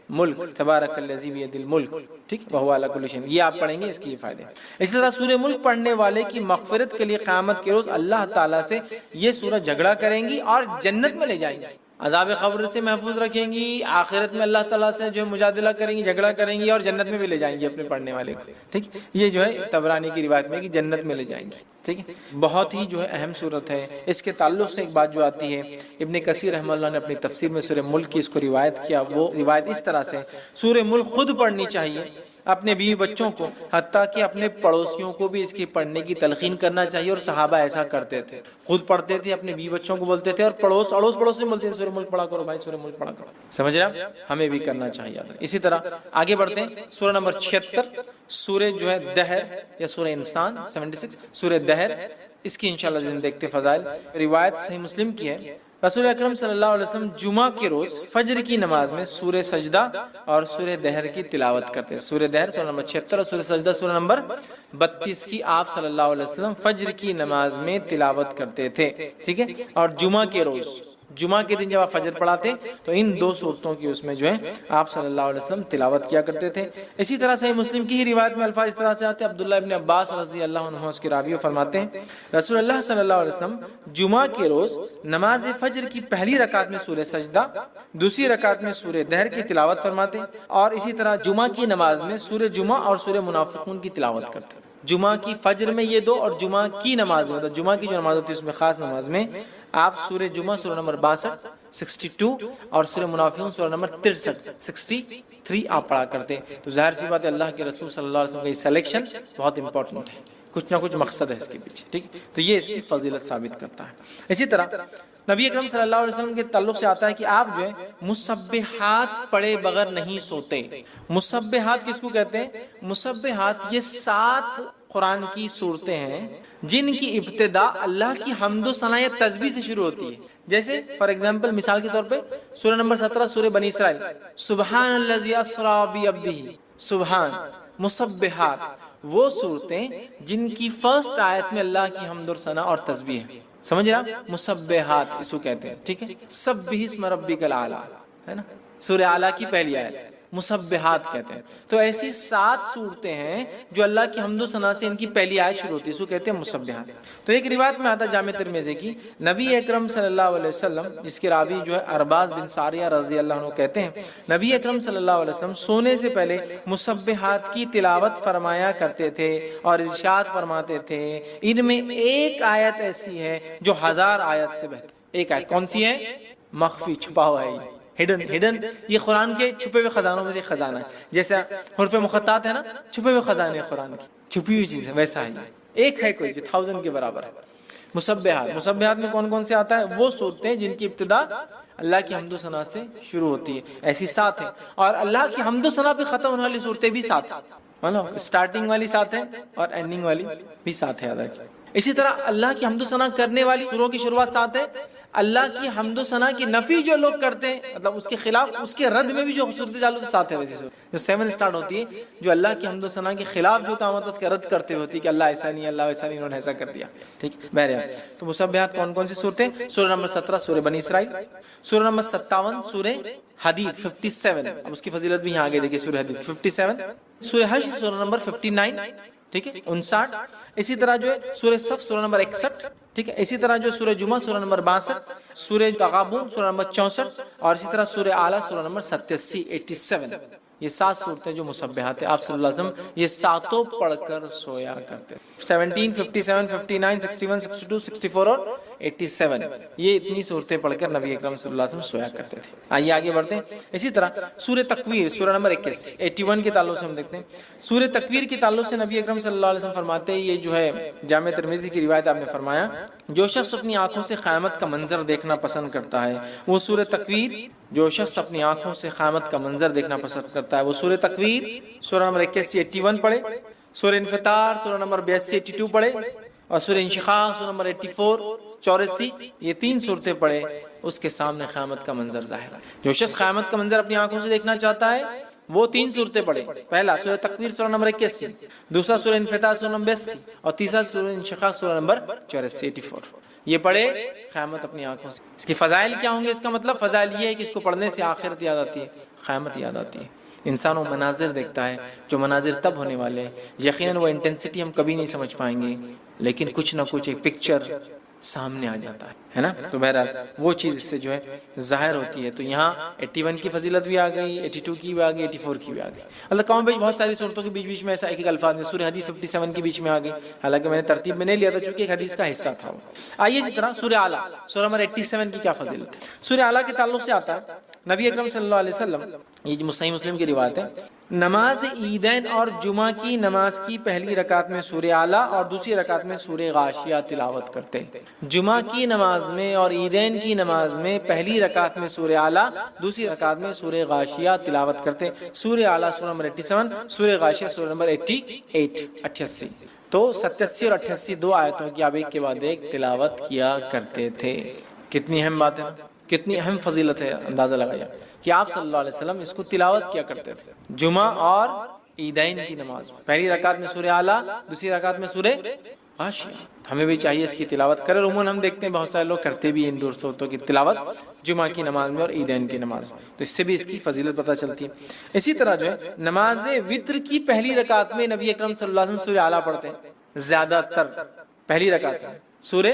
ملک تبارک الذی بیدہ الملک، ٹھیک، وہو علی کل شیء، یہ آپ پڑھیں گے، اس کے یہ فائدے. اسی طرح سورہ ملک پڑھنے والے کی مغفرت کے لیے قیامت کے روز اللہ تعالیٰ سے یہ سورہ جھگڑا کریں گی اور جنت میں لے جائیں گی. عذاب قبر سے محفوظ رکھیں گی، آخرت میں اللہ تعالیٰ سے جو مجادلہ کریں گی، جھگڑا کریں گی، اور جنت میں بھی لے جائیں گی اپنے پڑھنے والے کو. ٹھیک، یہ جو ہے طبرانی کی روایت میں کہ جنت میں لے جائیں گی. ٹھیک ہے، بہت ہی جو ہے اہم صورت ہے. اس کے تعلق سے ایک بات جو آتی ہے، ابن کثیر رحمہ اللہ نے اپنی تفسیر میں سورہ ملک کی اس کو روایت کیا. وہ روایت اس طرح سے، سورہ ملک خود پڑھنی چاہیے اپنے بیوی بچوں کو، حتیٰ کہ اپنے پڑوسیوں کو بھی اس کی پڑھنے کی تلقین کرنا چاہیے. اور صحابہ ایسا کرتے تھے، خود پڑھتے تھے، اپنے بیوی بچوں کو بولتے تھے، اور اڑوس پڑوس میں بولتے تھے سورہ ملک پڑھا کرو بھائی، سورہ ملک پڑھا کرو. سمجھ رہے ہیں؟ ہمیں بھی کرنا چاہیے. اسی طرح آگے بڑھتے ہیں، سورہ نمبر 76 سورہ جو ہے دہر یا سورہ انسان 76 سورہ دہر، اس کی انشاءاللہ دیکھتے فضائل. روایت صحیح مسلم کی ہے، رسول اکرم صلی اللہ علیہ وسلم جمعہ کے روز فجر کی نماز میں سورہ سجدہ اور سورہ دہر کی تلاوت کرتے ہیں. سورہ دہر سورہ نمبر 76 اور سورہ سجدہ سورہ نمبر 32 کی آپ صلی اللہ علیہ وسلم فجر کی نماز میں تلاوت کرتے تھے. ٹھیک ہے، اور جمعہ کے روز، جمعہ کے دن جب آپ فجر پڑھاتے تو ان 2 صورتوں کی اس میں جو ہے آپ صلی اللہ علیہ وسلم تلاوت کیا کرتے تھے. اسی طرح صحیح مسلم کی ہی روایت میں الفاظ اس طرح سے آتے ہیں. عبداللہ ابن عباس رضی اللہ عنہ اس کے راوی فرماتے ہیں، رسول اللہ صلی اللہ علیہ وسلم جمعہ کے روز نماز فجر کی پہلی رکعت میں سورہ سجدہ، دوسری رکعت میں سورہ دہر کی تلاوت فرماتے، اور اسی طرح جمعہ کی نماز میں سورہ جمعہ اور سورہ منافقون کی تلاوت کرتے. جمعہ کی فجر میں یہ 2 اور جمعہ کی نماز میں، جمعہ کی جو نماز ہوتی ہے اس میں خاص نماز میں آپ سورہ جمعہ سورہ نمبر 62 62 اور سورہ منافقون سورہ نمبر 63 63 آپ پڑھا کرتے ہیں. تو ظاہر سی بات ہے اللہ کے رسول صلی اللہ علیہ وسلم کا یہ سلیکشن بہت امپورٹنٹ ہے، کچھ نہ کچھ مقصد ہے اس کے پیچھے، ٹھیک. تو یہ اس کی فضیلت ثابت کرتا ہے. اسی طرح نبی اکرم صلی اللہ علیہ وسلم کے تعلق سے آتا ہے کہ آپ جو ہے مسبحات پڑھے بغیر نہیں سوتے. مسبحات کس کو کہتے ہیں؟ مسبحات یہ 7 قرآن کی صورتیں ہیں جن کی ابتدا اللہ کی حمد و ثنا یا تسبیح سے شروع ہوتی ہے. جیسے فار ایگزامپل مثال کے طور پہ سورہ نمبر 17 سورہ بنی اسرائیل، سبحان الذی اسریٰ بعبدہ، سبحان. مسبحات وہ صورتیں جن کی فرسٹ آیت میں اللہ کی حمد و ثنا اور تسبیح ہے. سمجھ رہا؟ مسبحات اس کو کہتے ہیں، ٹھیک ہے. سبح اسم ربک الاعلی ہے نا، سورہ اعلیٰ کی پہلی آیت مسبحات کہتے ہیں. تو ایسی 7 صورتیں ہیں جو اللہ کی حمد و ثنا سے ان کی پہلی آیت شروع ہوتی ہے، اس کو کہتے ہیں مسبحات. تو ایک روایت میں آتا ہے جامع ترمذی کی، نبی اکرم صلی اللہ علیہ وسلم، جس کے راوی جو ہے ارباز بن ساریہ رضی اللہ عنہ کہتے ہیں، نبی اکرم صلی اللہ علیہ وسلم سونے سے پہلے مسبحات کی تلاوت فرمایا کرتے تھے اور ارشاد فرماتے تھے ان میں ایک آیت ایسی ہے جو 1000 آیت سے بہتر. ایک آیت کون سی ہے؟ مخفی، چھپا ہوا ہے، ہڈن. یہ قرآن کے چھپے ہوئے خزانوں میں سے خزانہ ہے. جیسے حروف مقطعات ہے نا، چھپے ہوئے خزانے قرآن کی، چھپی ہوئی چیز ہے، ویسا ہی ایک ہے کوئی جو 1000 کے برابر ہے. مسبحات میں کون کون سے آتا ہے؟ وہ صورتیں ہیں جن کی ابتدا اللہ کی حمد و ثنا سے شروع ہوتی ہے. ایسی 7 ہیں، اور اللہ کی حمد و ثنا پہ ختم ہونے والی صورتیں بھی 7 ہیں. مطلب اسٹارٹنگ والی 7 ہے اور اینڈنگ والی بھی 7 ہے. اسی طرح اللہ کی حمد و ثنا کرنے والی سوروں کی شروعات 7 ہے. اللہ کی حمد و ثنا کی نفی جو لوگ کرتے ہیں، مطلب اس کے خلاف، اس کے رد میں بھی جو صورتیں چالو 7 ہے. ویسے جو 7 سٹارٹ ہوتی ہے، جو اللہ کی حمد و ثنا کے خلاف جو کام ہوتا ہے اس کے رد کرتے ہوتی ہے کہ اللہ ایسا نہیں، اللہ ویسا نہیں، انہوں نے ایسا کر دیا. ٹھیک. بہرحال تو مسبحات کون کون سی صورتیں؟ سورہ نمبر 17 سورہ بنی اسرائیل، سورہ نمبر 57 سورہ حدید 57. اب اس کی فضیلت بھی یہاں آگے دیکھیے، سورہ حدید 57، سورہ حشر سورہ نمبر 59، ٹھیک ہے 59. اسی طرح جو ہے سورہ صف سورہ نمبر 61، ٹھیک ہے. اسی طرح جو سورہ جمعہ سورہ نمبر 62، سورہ تغابن سورہ نمبر 64، اور اسی طرح سورہ اعلیٰ سورہ نمبر 87 87. یہ 7 صورتیں جو مسبحات ہیں، آپ صلی اللہ علیہ وسلم یہ 7 پڑھ کر سویا کرتے. 17 57 59 61 62 64 اور 87، یہ اتنی صورتیں پڑھ کر نبی اکرم صلی اللہ علیہ وسلم سویا کرتے تھے. آئیے آگے بڑھتے ہیں. اسی طرح سورہ تکویر سورہ نمبر 81 کے تعلق سے ہم دیکھتے ہیں. سورہ تکویر کے تعلق سے نبی اکرم صلی اللہ علیہ وسلم فرماتے ہیں، یہ جو ہے جامع ترمذی کی روایت، آپ نے فرمایا جو شخص اپنی آنکھوں سے قیامت کا منظر دیکھنا پسند کرتا ہے وہ سورہ تکویر، جو شخص اپنی آنکھوں سے قیامت کا منظر دیکھنا پسند کرتا ہے وہ سورہ تکویر سورہ نمبر 81 81 پڑھے، سورہ انفطار سورہ نمبر 82 82 پڑھے، اور سورہ انشقاق سورہ نمبر 84 84. یہ 3 صورتیں پڑھے، اس کے سامنے قیامت کا منظر ظاہر ہے. جو شخص قیامت کا منظر اپنی آنکھوں سے دیکھنا چاہتا ہے وہ 3 صورتیں پڑھے. پہلا سورہ تکویر سورہ نمبر 81، دوسرا سورہ انفطار سورہ نمبر 82، اور تیسرا سورہ انشقاق سورہ نمبر 84 84. یہ پڑھے قیامت اپنی آنکھوں سے. اس کے فضائل کیا ہوں گے؟ اس کا مطلب فضائل یہ ہے کہ اس کو پڑھنے سے آخرت یاد آتی ہے، قیامت یاد آتی ہے. انسان وہ مناظر دیکھتا ہے جو مناظر تب ہونے والے ہیں، یقیناً وہ انٹینسٹی ہم کبھی نہیں سمجھ پائیں گے، لیکن کچھ نہ کچھ ایک پکچر سامنے آ جاتا ہے نا. تو بہرحال وہ چیز اس سے جو ہے ظاہر ہوتی ہے. تو یہاں 81 کی فضیلت بھی آ گئی، 82 کی بھی آ گئی، 84 کی بھی آ گئی. اللہ کام بیچ بہت ساری صورتوں کے بیچ بیچ میں ایسا ایک الفاظ میں سورہ حدید 57 کے بیچ میں آ گئی، حالانکہ میں نے ترتیب میں نہیں لیا تھا چونکہ ایک حدیث کا حصہ تھا. آئیے اسی طرح سورہ اعلیٰ سورہ نمبر 87 کی کیا فضیلت ہے؟ سورہ اعلیٰ کے تعلق سے آتا ہے نبی اکرم صلی اللہ علیہ وسلم، یہ جو صحیح مسلم کی روایت ہے، نماز عیدین اور جمعہ کی نماز کی پہلی رکعت میں سورہ اعلیٰ اور دوسری رکعت میں سورہ غاشیہ تلاوت کرتے. جمعہ کی نماز میں اور عیدین کی نماز میں پہلی رکعت میں سورہ اعلیٰ، دوسری رکعت میں سورہ غاشیہ تلاوت کرتے. سورہ اعلیٰ سورہ نمبر 87، سورہ غاشیہ سورہ نمبر 88. تو 87 اور 88 2 آیتوں کی آپ ایک کے بعد ایک تلاوت کیا کرتے تھے. کتنی اہم بات ہے، کتنی اہم فضیلت ہے، اندازہ لگایا کہ آپ صلی اللہ علیہ وسلم اس کو تلاوت کیا کرتے تھے جمعہ اور عیدین کی نماز میں. پہلی رکعت میں سورہ اعلیٰ، دوسری رکعت میں سورہ غاشیہ. ہمیں بھی چاہیے اس کی تلاوت کرے. عموماً ہم دیکھتے ہیں بہت سارے لوگ کرتے بھی ان صورتوں کی تلاوت جمعہ کی نماز میں اور عیدین کی نماز میں، تو اس سے بھی اس کی فضیلت پتہ چلتی ہے. اسی طرح جو ہے نماز وتر کی پہلی رکعت میں نبی اکرم صلی اللہ علیہ وسلم سورہ اعلیٰ پڑھتے ہیں. زیادہ تر پہلی رکعت میں سورہ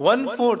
1/4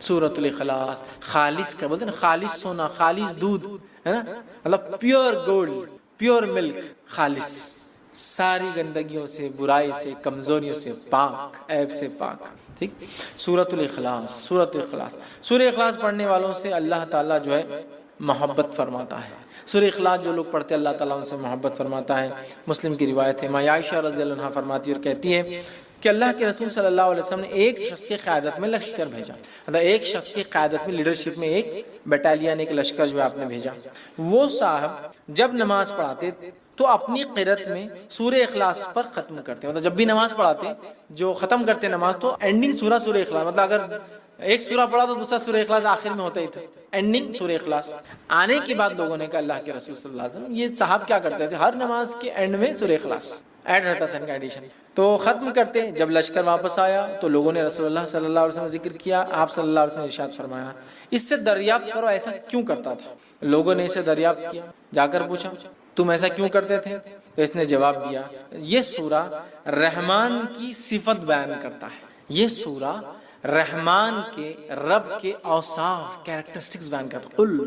سورۃ الاخلاص، خالص کا بولتے ہیں نا، خالص سونا، خالص دودھ ہے نا، مطلب پیور گولڈ، پیور ملک، خالص، ساری گندگیوں سے، برائی سے، کمزوریوں سے پاک، عیب سے پاک. ٹھیک. سورۃ الاخلاص، سورۃ الاخلاص، سورہ اخلاص پڑھنے والوں سے اللہ تعالیٰ جو ہے محبت فرماتا ہے. سورہ اخلاص جو لوگ پڑھتے ہیں اللہ تعالیٰ ان سے محبت فرماتا ہے. مسلم کی روایت ہے، ماں عائشہ رضی اللہ عنہا فرماتی اور کہتی ہے کہ اللہ کے رسول صلی اللہ علیہ وسلم نے ایک شخص کی قیادت میں لشکر بھیجا، مطلب ایک شخص کی قیادت میں، لیڈرشپ میں ایک بٹالین، ایک لشکر جو ہے آپ نے بھیجا. وہ صاحب جب نماز پڑھاتے تو اپنی قرأت میں سورہ اخلاص پر ختم کرتے، مطلب جب بھی نماز پڑھاتے جو ختم کرتے نماز تو اینڈنگ سورہ سورہ اخلاص، مطلب اگر ایک سورہ پڑھا تو دوسرا سورہ اخلاص آخر میں ہوتا ہی تھا، اینڈنگ سورہ اخلاص. آنے کے بعد لوگوں نے کہا اللہ کے رسول صلی اللہ علیہ وسلم یہ صاحب کیا کرتے تھے، ہر نماز کے اینڈ میں سورہ اخلاص ایڈ رہتا تھا ان کا ایڈیشن، تو ختم کرتے. جب لشکر واپس آیا تو لوگوں نے رسول اللہ صلی اللہ علیہ وسلم ذکر کیا، آپ صلی اللہ علیہ وسلم نے ارشاد فرمایا اس سے دریافت کرو ایسا کیوں کرتا تھا. لوگوں نے اسے دریافت کیا، جا کر پوچھا تم ایسا کیوں کرتے تھے، تو اس نے جواب دیا یہ سورہ رحمان کی صفت بیان کرتا ہے، یہ سورہ رحمان کے، رب کے اوصاف، کیریکٹرسٹکس بیان کرتا ہے. قل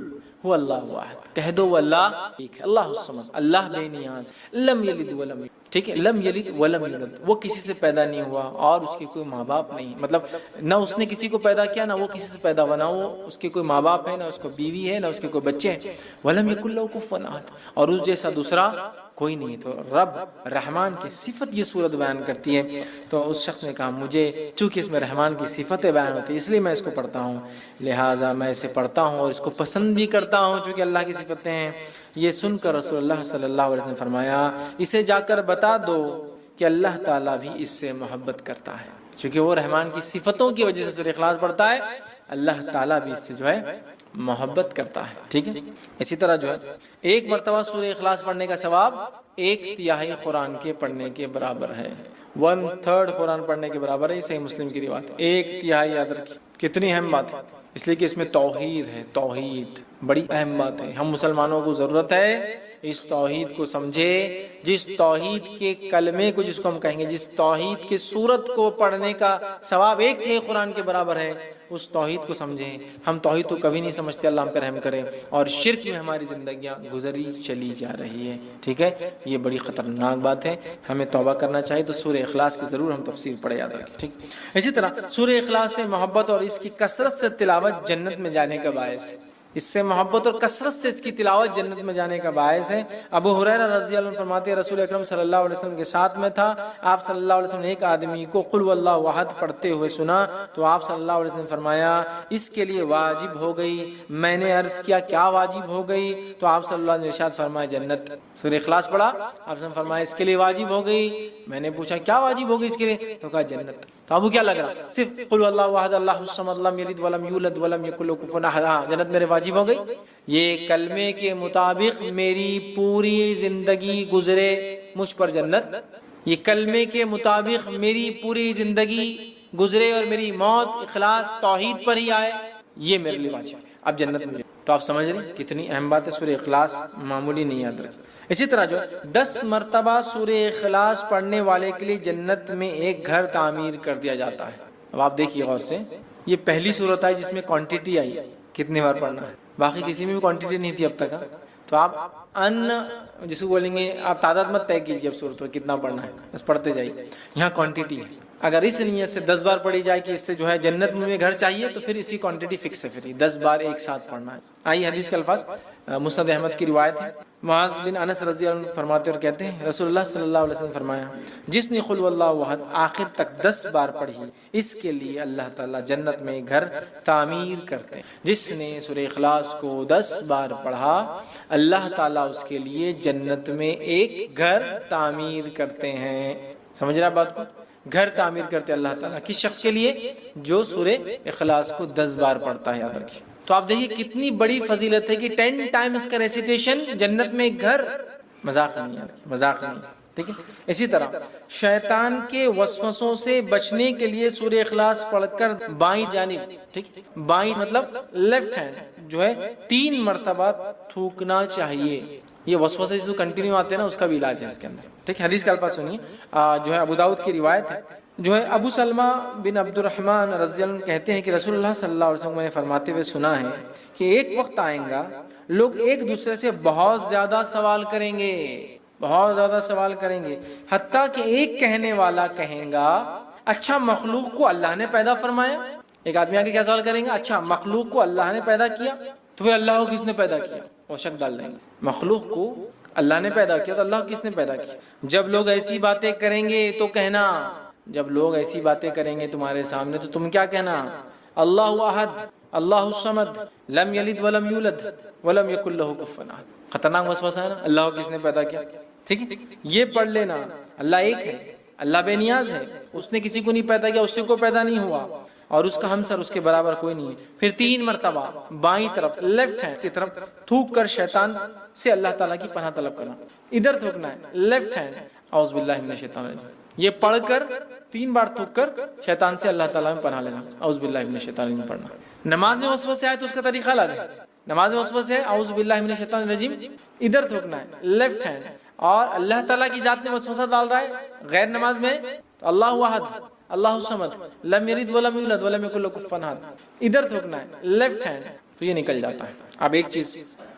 هو اللہ واحد، کہہ دو وہ اللہ ایک ہے، اللہ الصمد، اللہ بے نیاز، لم یلد ولم یولد، ٹھیک ہے، لم یلد ولم یولد، وہ کسی سے پیدا نہیں ہوا اور اس کے کوئی ماں باپ نہیں، مطلب نہ اس نے کسی کو پیدا کیا نہ وہ کسی سے پیدا ہوا، نہ وہ اس کے کوئی ماں باپ ہے نہ اس کو بیوی ہے نہ اس کے کوئی بچے ہیں. ولم یکن لہ کفوا احد، اور اس جیسا دوسرا کوئی نہیں. تو رب رحمان کی صفت یہ صورت بیان کرتی ہے. تو اس شخص نے کہا مجھے چونکہ اس میں رحمان کی صفتیں بیان ہوتی ہیں اس لیے میں اس کو پڑھتا ہوں، لہٰذا میں اسے پڑھتا ہوں اور اس کو پسند بھی کرتا ہوں چونکہ اللہ کی صفتیں ہیں. یہ سن کر رسول اللہ صلی اللہ علیہ وسلم نے فرمایا اسے جا کر بتا دو کہ اللہ تعالیٰ بھی اس سے محبت کرتا ہے، کیونکہ وہ رحمان کی صفتوں کی وجہ سے سورہ اخلاص پڑھتا ہے، اللہ تعالیٰ بھی اس سے جو ہے محبت کرتا ہے. ٹھیک ہے. اسی طرح جو ہے ایک مرتبہ سورہ اخلاص پڑھنے کا ثواب 1/3 قرآن کے پڑھنے کے برابر ہے، 1/3 قرآن پڑھنے کے برابر ہے. یہ صحیح مسلم کی روایت ہے. 1/3 یاد رکھیں کتنی اہم بات ہے، اس لیے کہ اس میں توحید ہے، توحید بڑی اہم بات ہے. ہم مسلمانوں کو ضرورت ہے اس توحید کو سمجھے، جس توحید کے کلمے کو جس کو ہم کہیں گے، جس توحید کے سورت کو پڑھنے کا ثواب 1/3 قرآن کے برابر ہے، اس توحید کو سمجھیں. ہم توحید کو کبھی نہیں سمجھتے، اللہ ہم پہ رحم کرے، اور شرک میں ہماری زندگیاں گزری چلی جا رہی ہے. ٹھیک ہے، یہ بڑی خطرناک بات ہے، ہمیں توبہ کرنا چاہیے. تو سورہ اخلاص کی ضرور ہم تفسیر پڑھے یاد رکھیں. ٹھیک. اسی طرح سورہ اخلاص سے محبت اور اس کی کثرت سے تلاوت جنت میں جانے کا باعث ہے. اس سے محبت اور کثرت سے اس کی تلاوت جنت میں جانے کا باعث ہے. ابو ہریرہ رضی اللہ عنہ فرماتے ہیں رسول اکرم صلی اللہ علیہ وسلم کے ساتھ میں تھا، آپ صلی اللہ علیہ وسلم نے ایک آدمی کو قل واللہ احد پڑھتے ہوئے سنا تو آپ صلی اللہ علیہ وسلم نے فرمایا اس کے لیے واجب ہو گئی. میں نے عرض کیا کیا واجب ہو گئی؟ تو آپ صلی اللہ علیہ وسلم نے ارشاد فرمایا جنت. سورہ اخلاص پڑھا، آپ نے فرمایا اس کے لیے واجب ہو گئی. میں نے پوچھا کیا واجب ہو گئی اس کے لیے؟ تو کہا جنت. تو ابو کیا لگ رہا؟ صرف قل واللہ احد اللہ الصمد لم یلد ولم یولد ولم یکن لہ کفوا احد، جنت میرے واجب ہو گئی. یہ کلمے کے مطابق میری پوری زندگی گزرے مجھ پر جنت، یہ کلمے کے مطابق میری پوری زندگی گزرے اور میری موت اخلاص توحید پر ہی آئے، یہ میرے لیے واجب ہے. اب جنت میں تو آپ سمجھ رہے ہیں کتنی اہم بات ہے. سورہ اخلاص معمولی نہیں یاد رکھیں. اسی طرح جو 10 مرتبہ سورہ اخلاص پڑھنے والے کے لیے جنت میں ایک گھر تعمیر کر دیا جاتا ہے. اب آپ دیکھیے غور سے، یہ پہلی صورت ہے جس میں کوانٹٹی آئی کتنی بار پڑھنا ہے، باقی کسی میں بھی کوانٹٹی نہیں تھی اب تک. تو آپ جس کو بولیں گے آپ تعداد مت طے کیجیے اب صورت میں کتنا پڑھنا ہے، بس پڑھتے جائیے. یہاں کوانٹٹی ہے، اگر اس نیت سے 10 بار پڑھی جائے کہ اس سے جو ہے جنت میں گھر چاہیے تو پھر اسی کوانٹٹی فکس ہے، پھر 10 بار ایک ساتھ پڑھنا ہے. آئیے حدیث کے الفاظ. مسند احمد کی روایت ہے، معاذ بن انس رضی اللہ عنہ فرماتے اور کہتے ہیں رسول اللہ صلی اللہ علیہ وسلم فرمایا جس نے قل واللہ احد آخر تک 10 بار پڑھی اس کے لیے اللہ تعالیٰ جنت میں گھر تعمیر کرتے ہیں. جس نے سورہ اخلاص کو 10 بار پڑھا اللہ تعالیٰ اس کے لیے جنت میں ایک گھر تعمیر کرتے ہیں. سمجھ رہا بات کو؟ گھر تعمیر کرتے اللہ تعالیٰ کس شخص کے لیے؟ جو سورہ اخلاص کو 10 بار پڑھتا ہے. یاد رکھیے. تو آپ دیکھیے کتنی بڑی فضیلت ہے کہ 10 ٹائمز کا ریسیٹیشن جنت میں ایک گھر. مذاق نہیں ہے، مذاق نہیں. ٹھیک ہے. اسی طرح شیطان کے وسوسوں سے بچنے کے لیے سورہ اخلاص پڑھ کر بائیں جانب، ٹھیک، بائیں مطلب لیفٹ ہینڈ جو ہے 3 مرتبہ تھوکنا چاہیے. یہ وسوسے جو کنٹینیو آتے ہیں نا، اس کا بھی علاج ہے اس کے اندر، ٹھیک ہے۔ حدیث کا الفاظ سنیے، جو ہے ابو داؤد کی روایت ہے، جو ہے ابو سلمہ بن عبد الرحمن رضی اللہ عنہ کہتے ہیں کہ رسول اللہ صلی اللہ علیہ وسلم نے فرماتے ہوئے سنا ہے کہ ایک وقت آئیں گا لوگ ایک دوسرے سے بہت زیادہ سوال کریں گے، بہت زیادہ سوال کریں گے، حتیٰ کہ ایک کہنے والا کہیں گا اچھا مخلوق کو اللہ نے پیدا فرمایا۔ ایک آدمی آ کے کیا سوال کریں گے؟ اچھا مخلوق کو اللہ نے پیدا کیا، تو پھر اللہ کو کس نے پیدا کیا؟ وہ شک ڈال دیں گے، مخلوق کو اللہ نے پیدا کیا تو اللہ کو کس نے پیدا کیا؟ جب لوگ ایسی باتیں کریں گے تو کہنا، جب لوگ ایسی باتیں کریں گے تمہارے سامنے تو تم کیا کہنا؟ اللہ احد، اللہ الصمد، لم یلد ولم یولد ولم یکن لہ کفوا احد۔ خطرناک وسوسہ ہے نا، اللہ کو کس نے پیدا کیا؟ ٹھیک ہے، یہ پڑھ لینا، اللہ ایک ہے، اللہ بے نیاز ہے، اس نے کسی کو نہیں پیدا کیا، اس سے کوئی پیدا نہیں ہوا، اور اس کا ہمسر اس کے برابر کوئی نہیں ہے۔ پھر 3 مرتبہ بائیں طرف لیفٹ ہینڈ کی طرف تھوک کر شیطان سے اللہ تعالیٰ کی پناہ طلب کرنا، ادھر تھوکنا ہے لیفٹ ہینڈ، اعوذ باللہ من الشیطان الرجیم، یہ پڑھ کر 3 بار تھوک کر شیطان سے اللہ تعالیٰ میں پناہ لینا، اعوذ باللہ من الشیطان الرجیم پڑھنا۔ نماز میں وسوسے آئے تو اس کا طریقہ الگ ہے، نماز میں وسوسے ہے اعوذ باللہ من الشیطان الرجیم، ادھر تھوکنا ہے لیفٹ ہینڈ، اور اللہ تعالیٰ کی ذات میں وسوسہ ڈال رہا ہے غیر نماز میں تو اللہ احد، اللہ الصمد، لم یلد ولم یولد ولم یکن لہ کفوا احد، ادھر تھوکنا ہے لیفٹ ہینڈ، تو یہ نکل جاتا ہے۔ اب ایک چیز،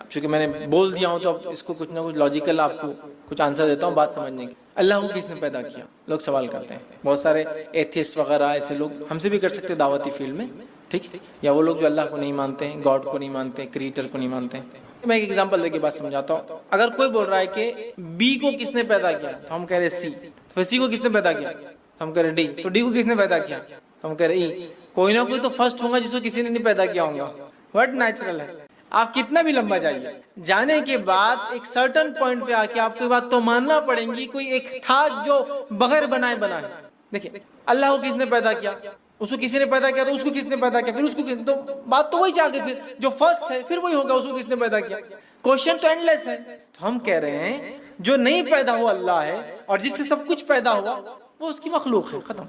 چونکہ میں نے بول دیا ہوں تو اب اس کو کچھ نہ کچھ لاجیکل آپ کو کچھ آنسر دیتا ہوں بات سمجھنے کی۔ اللہ کو کس نے پیدا کیا؟ لوگ سوال کرتے ہیں، بہت سارے ایتھیسٹ وغیرہ ایسے لوگ ہم سے بھی کر سکتے دعوتی فیلڈ میں، ٹھیک، یا وہ لوگ جو اللہ کو نہیں مانتے ہیں، گاڈ کو نہیں مانتے، کریٹر کو نہیں مانتے ہیں۔ میں ایک ایگزامپل دے کے بات سمجھاتا ہوں۔ اگر کوئی بول رہا ہے کہ بی کو کس نے پیدا کیا تو ہم کہہ رہے سی، تو سی کو کس نے پیدا کیا تو ہم کہہ رہے ڈی، تو ڈی کو کس نے پیدا کیا ہم کہہ رہے ای۔ کوئی نہ کوئی تو فرسٹ ہوگا جس کو کسی نے نہیں پیدا کیا ہوگا، وٹ نیچرل ہے۔ آپ کتنا بھی لمبا جائیے، جانے کے بعد ایک سرٹن پوائنٹ پہ آ کے آپ کو بات تو ماننا پڑیں گی، کوئی ایک تھا جو بغیر بنائے بنا ہے۔ دیکھیں اللہ کو کس نے پیدا کیا، اس کو کسی نے پیدا کیا، تو اس کو کس نے پیدا کیا، پھر اس کو تو بات تو وہی چاہ کے پھر جو فرسٹ ہے پھر وہی ہوگا، اس کو کس نے پیدا کیا۔ کوشچن تو اینڈ لیس ہے۔ تو ہم کہہ رہے ہیں جو نہیں پیدا ہوا اللہ ہے، اور جس سے سب کچھ پیدا ہوا وہ اس کی مخلوق ہے، ختم۔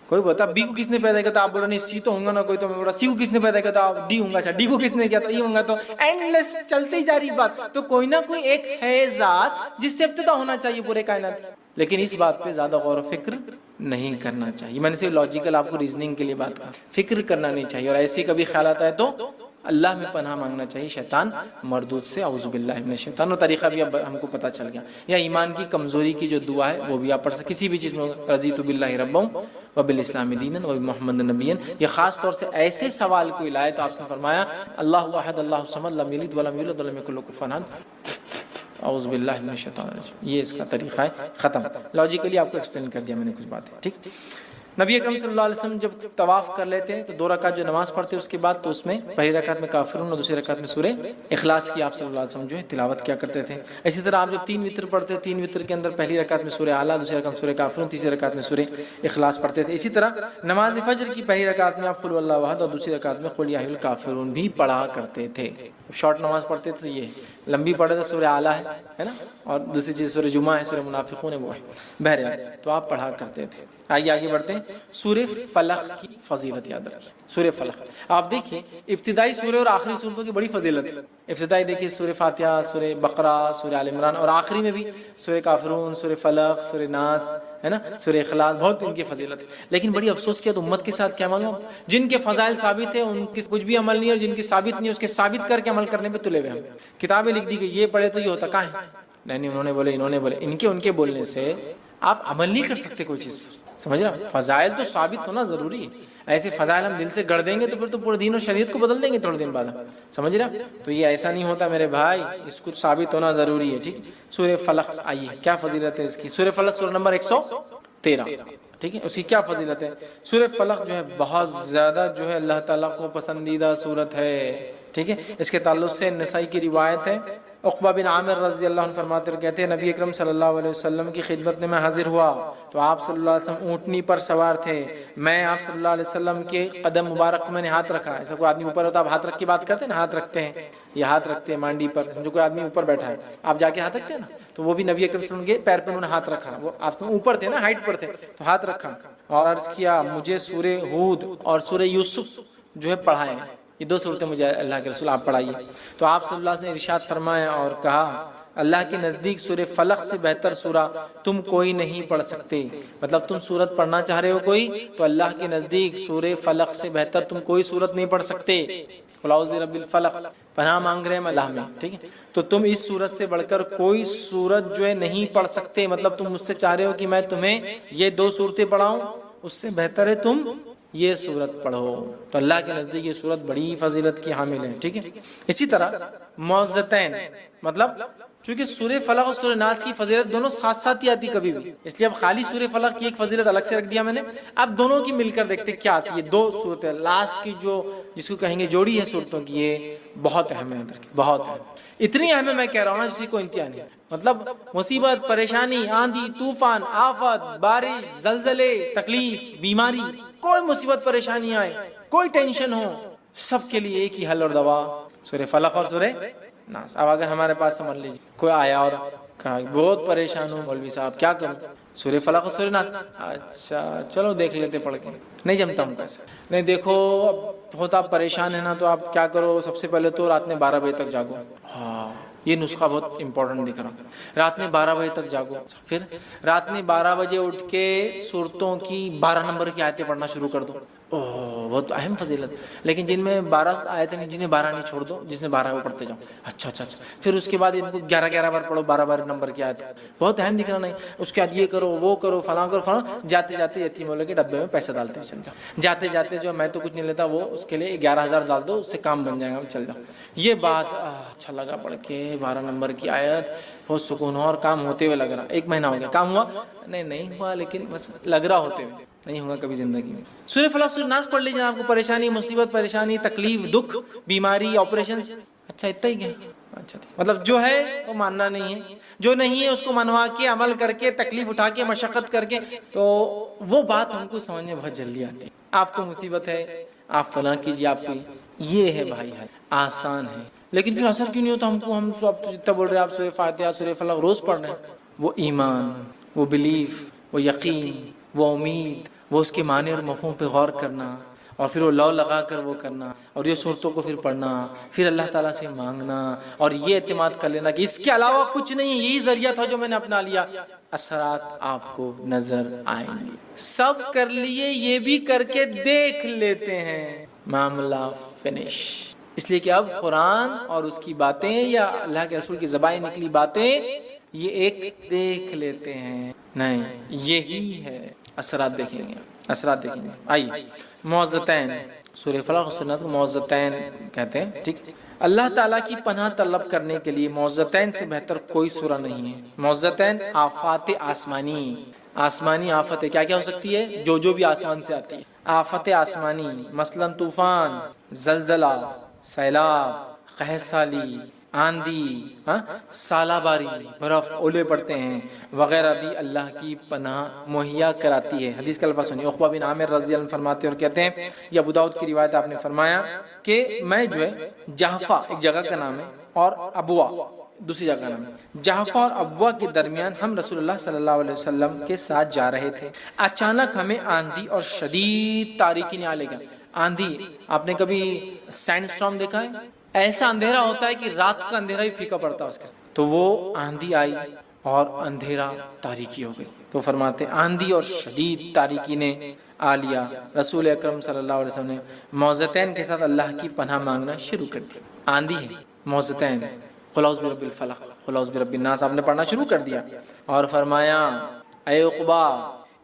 کوئی بتا بی کو کس نے پیدا کیا تھا، آپ بولو نہیں سی تو ہوں گا نا کوئی، تو میں بولا سی کو کس نے پیدا کیا تھا، ڈی ہوں گا، اچھا ڈی کو کس نے کیا تھا، ای ہوں گا، تو اینڈ لیس چلتے ہی جا رہی بات۔ تو کوئی نہ کوئی ایک ہے ذات جس سے ابتدا ہونا چاہیے پورے کائنات، لیکن اس بات پہ زیادہ غور و فکر نہیں کرنا چاہیے۔ میں نے صرف لاجیکل آپ کو ریزننگ کے لیے بات کہا، فکر کرنا نہیں چاہیے، اور ایسی کبھی خیالات آئے تو اللہ میں پناہ مانگنا چاہیے شیطان مردود سے، اعوذ باللہ من الشیطان۔ اور طریقہ بھی اب ہم کو پتہ چل گیا، یا ایمان کی کمزوری کی جو دعا ہے وہ بھی آپ پڑھ سکتے کسی بھی چیز میں، رضیت باللہ ربا وبالاسلام دینا وبمحمد نبیا۔ یہ خاص طور سے ایسے سوال کوئی لائے تو آپ سے فرمایا اللہ احد، اللہ الصمد، لم یلد ولم یولد ولم یکن لہ کفوا احد، اعوذ باللہ من الشیطان الرجیم۔ یہ اس کا طریقہ ہے، ختم۔ لاجیکلی آپ کو ایکسپلین کر دیا میں نے کچھ باتیں، ٹھیک۔ نبی اکرم صلی اللہ علیہ وسلم جب طواف کر لیتے ہیں تو 2 رکعت جو نماز پڑھتے ہیں اس کے بعد، تو اس میں پہلی رکعت میں کافرون اور دوسری رکعت میں سورہ اخلاص کی آپ صلی اللہ علیہ وسلم جو ہے تلاوت کیا کرتے تھے۔ اسی طرح آپ جب 3 وتر پڑھتے ہیں، 3 وتر کے اندر پہلی رکعت میں سورہ اعلیٰ، دوسری رکعت میں سورہ کافرون، تیسری رکعت میں سورہ اخلاص پڑھتے تھے۔ اسی طرح نماز فجر کی پہلی رکعت میں آپ قل اللہ احد اور دوسری رکعت میں قل یا ایھا الکافرون بھی پڑھا کرتے تھے۔ شارٹ نماز پڑھتے تھے، یہ لمبی پڑھے تو سورہ اعلیٰ ہے نا، اور دوسری چیز سورہ جمعہ ہے، سورہ منافقون ہے، وہ ہے بہرحال، تو آپ پڑھا کرتے تھے۔ آگے بڑھتے ہیں، سورہ فلق کی فضیلت یاد رکھیے۔ سورہ فلق آپ دیکھیے، ابتدائی سورہ اور آخری سورتوں کی بڑی فضیلت ہے۔ ابتدائی دیکھیے سورہ فاتحہ، سورہ بقرہ، سورہ آل عمران، اور آخری میں بھی سورہ کافرون، سورہ فلق، سورہ ناس، ہے نا، سورہ اخلاص، بہت ان کی فضیلت ہے۔ لیکن بڑی افسوس کی امت کے ساتھ کیا معلوم، جن کے فضائل ثابت ہیں ان کی کچھ بھی عمل نہیں، اور جن کی ثابت نہیں اس کے ثابت کر کے عمل کرنے پہ تلے ہوئے ہیں۔ کتابیں لکھ دی گئی یہ پڑھے تو یہ ہوتا، کہاں ہے؟ نہیں، انہوں نے بولے، انہوں نے بولے، ان کے بولنے سے آپ عمل نہیں کر سکتے کوئی چیز، سمجھ رہے ہیں؟ فضائل تو ثابت ہونا ضروری ہے۔ ایسے فضائل ہم دل سے گڑھ دیں گے تو پھر تو پورے دین اور شریعت کو بدل دیں گے تھوڑے دن بعد، سمجھ رہے ہیں؟ تو یہ ایسا نہیں ہوتا میرے بھائی، اس کو ثابت ہونا ضروری ہے، ٹھیک۔ سورہ فلق آئیے کیا فضیلت ہے اس کی۔ سورہ فلق سورہ نمبر 113، ٹھیک ہے، اس کی کیا فضیلت ہے۔ سورہ فلق جو ہے بہت زیادہ جو ہے اللہ تعالیٰ کو پسندیدہ سورت ہے، ٹھیک ہے۔ اس کے تعلق سے نسائی کی روایت ہے، عقبہ بن عامر رضی اللہ عنہ فرماتے کہتے ہیں نبی اکرم صلی اللہ علیہ وسلم کی خدمت میں حاضر ہوا تو آپ صلی اللہ علیہ وسلم اونٹنی پر سوار تھے، میں آپ صلی اللہ علیہ وسلم کے قدم مبارک کو میں نے ہاتھ رکھا۔ ایسا کوئی آدمی اوپر ہوتا ہے آپ ہاتھ رکھ کے بات کرتے ہیں نا، ہاتھ رکھتے ہیں، یہ ہاتھ رکھتے ہیں مانڈی پر، جو کوئی آدمی اوپر بیٹھا ہے آپ جا کے ہاتھ رکھتے ہیں نا، تو وہ بھی نبی اکرم صلی اللہ علیہ وسلم کے پیر پہ انہوں نے ہاتھ رکھا، وہ آپ اوپر تھے نا، ہائٹ پر تھے، تو ہاتھ رکھا اور عرض کیا مجھے سورہ ہود اور سورہ یوسف جو ہے پڑھائیں۔ یہ 2 صورتیں مجھے اللہ کے رسول آپ پڑھائیے۔ تو آپ صلی اللہ علیہ وسلم نے ارشاد فرمایا اور کہا اللہ کے نزدیک سورہ فلق سے بہتر سورہ تم کوئی نہیں پڑھ سکتے، مطلب تم سورت پڑھنا چاہ رہے ہو کوئی، تو اللہ کے نزدیک سورہ فلق سے بہتر تم کوئی سورت نہیں پڑھ سکتے۔ قل اعوذ برب الفلق، پناہ مانگ رہے ہیں اللہ میں، ٹھیک ہے، تو تم اس سورت سے بڑھ کر کوئی سورت جو ہے نہیں پڑھ سکتے، مطلب تم مجھ سے چاہ رہے ہو کہ میں تمہیں یہ 2 صورتیں پڑھاؤں، اس سے بہتر ہے تم یہ سورت پڑھو۔ تو اللہ کے نزدیک یہ سورت بڑی فضیلت کی حامل ہے، ٹھیک ہے۔ اسی طرح معوذتین، مطلب چونکہ سورہ فلق اور سورہ ناس کی فضیلت دونوں ساتھ ساتھ ہی آتی کبھی بھی، اس لیے اب خالی سورہ فلق کی ایک فضیلت الگ سے رکھ دیا میں نے، اب دونوں کی مل کر دیکھتے کیا آتی ہے۔ 2 صورتیں لاسٹ کی جو جس کو کہیں گے جوڑی ہے صورتوں کی، یہ بہت اہم ہے، بہت اہم، اتنی اہم ہے میں کہہ رہا ہوں نا جس کو انتہا نہیں، مطلب مصیبت، پریشانی، آندھی، طوفان، آفت، بارش، زلزلے، تکلیف، بیماری، کوئی مصیبت پریشانی آئے، کوئی ٹینشن ہو، سب کے لیے ایک ہی حل اور دوا سورہ فلق اور سورہ ناس۔ اب اگر ہمارے پاس سمجھ لیجیے کوئی آیا اور کہا بہت پریشان ہوں مولوی صاحب کیا کروں، سورہ فلق اور سورہ ناس، اچھا چلو دیکھ لیتے پڑھ کے، نہیں جمتا ہوں کیسے، نہیں دیکھو اب بہت آپ پریشان ہیں نا، تو آپ کیا کرو، سب سے پہلے تو رات میں 12 بجے تک جاگو، ہاں یہ نسخہ بہت امپورٹنٹ دکھ رہا ہے، رات میں 12 بجے تک جاگو، پھر رات میں 12 بجے اٹھ کے سورتوں کی 12 نمبر کی آیتیں پڑھنا شروع کر دو، اوہ بہت اہم فضیلت، لیکن جن میں 12 آیتیں جنہیں 12 نہیں چھوڑ دو، جس میں 12 وہ پڑھتے جاؤ، اچھا اچھا اچھا، پھر اس کے بعد ان کو 11 بار پڑھو، 12 نمبر کی آیت، بہت اہم دکھ رہا نہیں، اس کے بعد یہ کرو وہ کرو فلاں کرو فلاں، جاتے جاتے یتیم والے کے ڈبے میں پیسے ڈالتے چل جاؤ، جاتے جاتے جو میں تو کچھ نہیں لیتا وہ اس کے لیے 11,000 ڈال دو، اس سے کام بن جائے گا، چل جاؤ، یہ بات اچھا لگا پڑھ کے 12 نمبر کی آیت، بہت سکون ہوا اور کام ہوتے ہوئے لگ رہا، 1 مہینہ ہو گیا، کام ہوا نہیں ہوا، لیکن بس لگ رہا ہوتے ہوئے، نہیں ہوگا کبھی زندگی میں۔ سورہ فلق سورہ ناس پڑھ لیجیے، آپ کو پریشانی، مصیبت، پریشانی، تکلیف، دکھ، بیماری، آپریشن، اچھا اتنا ہی کیا، اچھا مطلب جو ہے وہ ماننا نہیں ہے، جو نہیں ہے اس کو منوا کے عمل کر کے تکلیف اٹھا کے مشقت کر کے، تو وہ بات ہم کو سمجھ میں بہت جلدی آتی ہے۔ آپ کو مصیبت ہے آپ فلاں کیجیے، آپ کو یہ ہے بھائی ہے آسان ہے، لیکن پھر اثر کیوں نہیں ہوتا ہم کو؟ ہم آپ جتنا بول رہے ہیں آپ سورہ فاتحہ سورہ فلق روز پڑھ رہے ہیں، وہ ایمان، وہ بلیف، وہ یقین، وہ امید، وہ اس کے معنی اور مفہوم پہ غور کرنا، اور پھر وہ لو لگا کر وہ کرنا، اور یہ صورتوں کو پھر پڑھنا، پھر اللہ تعالیٰ سے مانگنا، اور یہ اعتماد کر لینا کہ اس کے علاوہ کچھ نہیں، یہی ذریعہ تھا جو میں نے اپنا لیا، اثرات آپ کو نظر آئیں گے۔ سب کر لیے، یہ بھی کر کے دیکھ لیتے ہیں، معاملہ فنش۔ اس لیے کہ اب قرآن اور اس کی باتیں یا اللہ کے رسول کی زبان نکلی باتیں یہ ایک دیکھ لیتے ہیں، نہیں یہی ہے، اثرات دیکھیں گے، اثرات دیکھیں گے۔ آئیے معوذتین، سورہ فلق اور سورہ ناس کو معوذتین کہتے ہیں، ٹھیک۔ اللہ تعالیٰ کی پناہ طلب کرنے کے لیے معوذتین سے بہتر کوئی سورہ نہیں ہے۔ معوذتین آفات آسمانی، آسمانی آفتیں کیا کیا ہو سکتی ہے، جو بھی آسمان سے آتی ہے، آفت آسمانی، مثلا طوفان، زلزلہ، سیلاب، قحط سالی، آندھی، سالہ باری، برف، اولے پڑتے ہیں وغیرہ بھی اللہ کی پناہ مہیا کراتی ہے۔ حدیث کا الفاظ سنیے، عقبہ بن عامر رضی اللہ عنہ فرماتے ہیں اور کہتے ہیں، یہ ابو داؤد کی روایت، آپ نے فرمایا کہ میں جو ہے جحفہ ایک جگہ کا نام ہے اور ابوا دوسری جگہ کا نام ہے، جحفہ اور ابوا کے درمیان ہم رسول اللہ صلی اللہ علیہ وسلم کے ساتھ جا رہے تھے، اچانک ہمیں آندھی اور شدید تاریکی نے آ لے گا۔ آندھی، آپ نے کبھی سینڈ اسٹارم دیکھا ہے؟ ایسا اندھیرا ہوتا ہے کہ رات کا اندھیرا ہی پھیکا پڑتا ہے اس کے ساتھ، تو وہ آندھی آئی اور اندھیرا تاریکی ہو گئی، تو فرماتے آندھی اور شدید تاریکی نے آ لیا، رسول اکرم صلی اللہ علیہ وسلم نے معوذتین کے ساتھ اللہ کی پناہ مانگنا شروع کر دیا۔ آندھی ہے، معوذتین، قل اعوذ برب الفلق، قل اعوذ برب الناس آپ نے پڑھنا شروع کر دیا، اور فرمایا اے عقبہ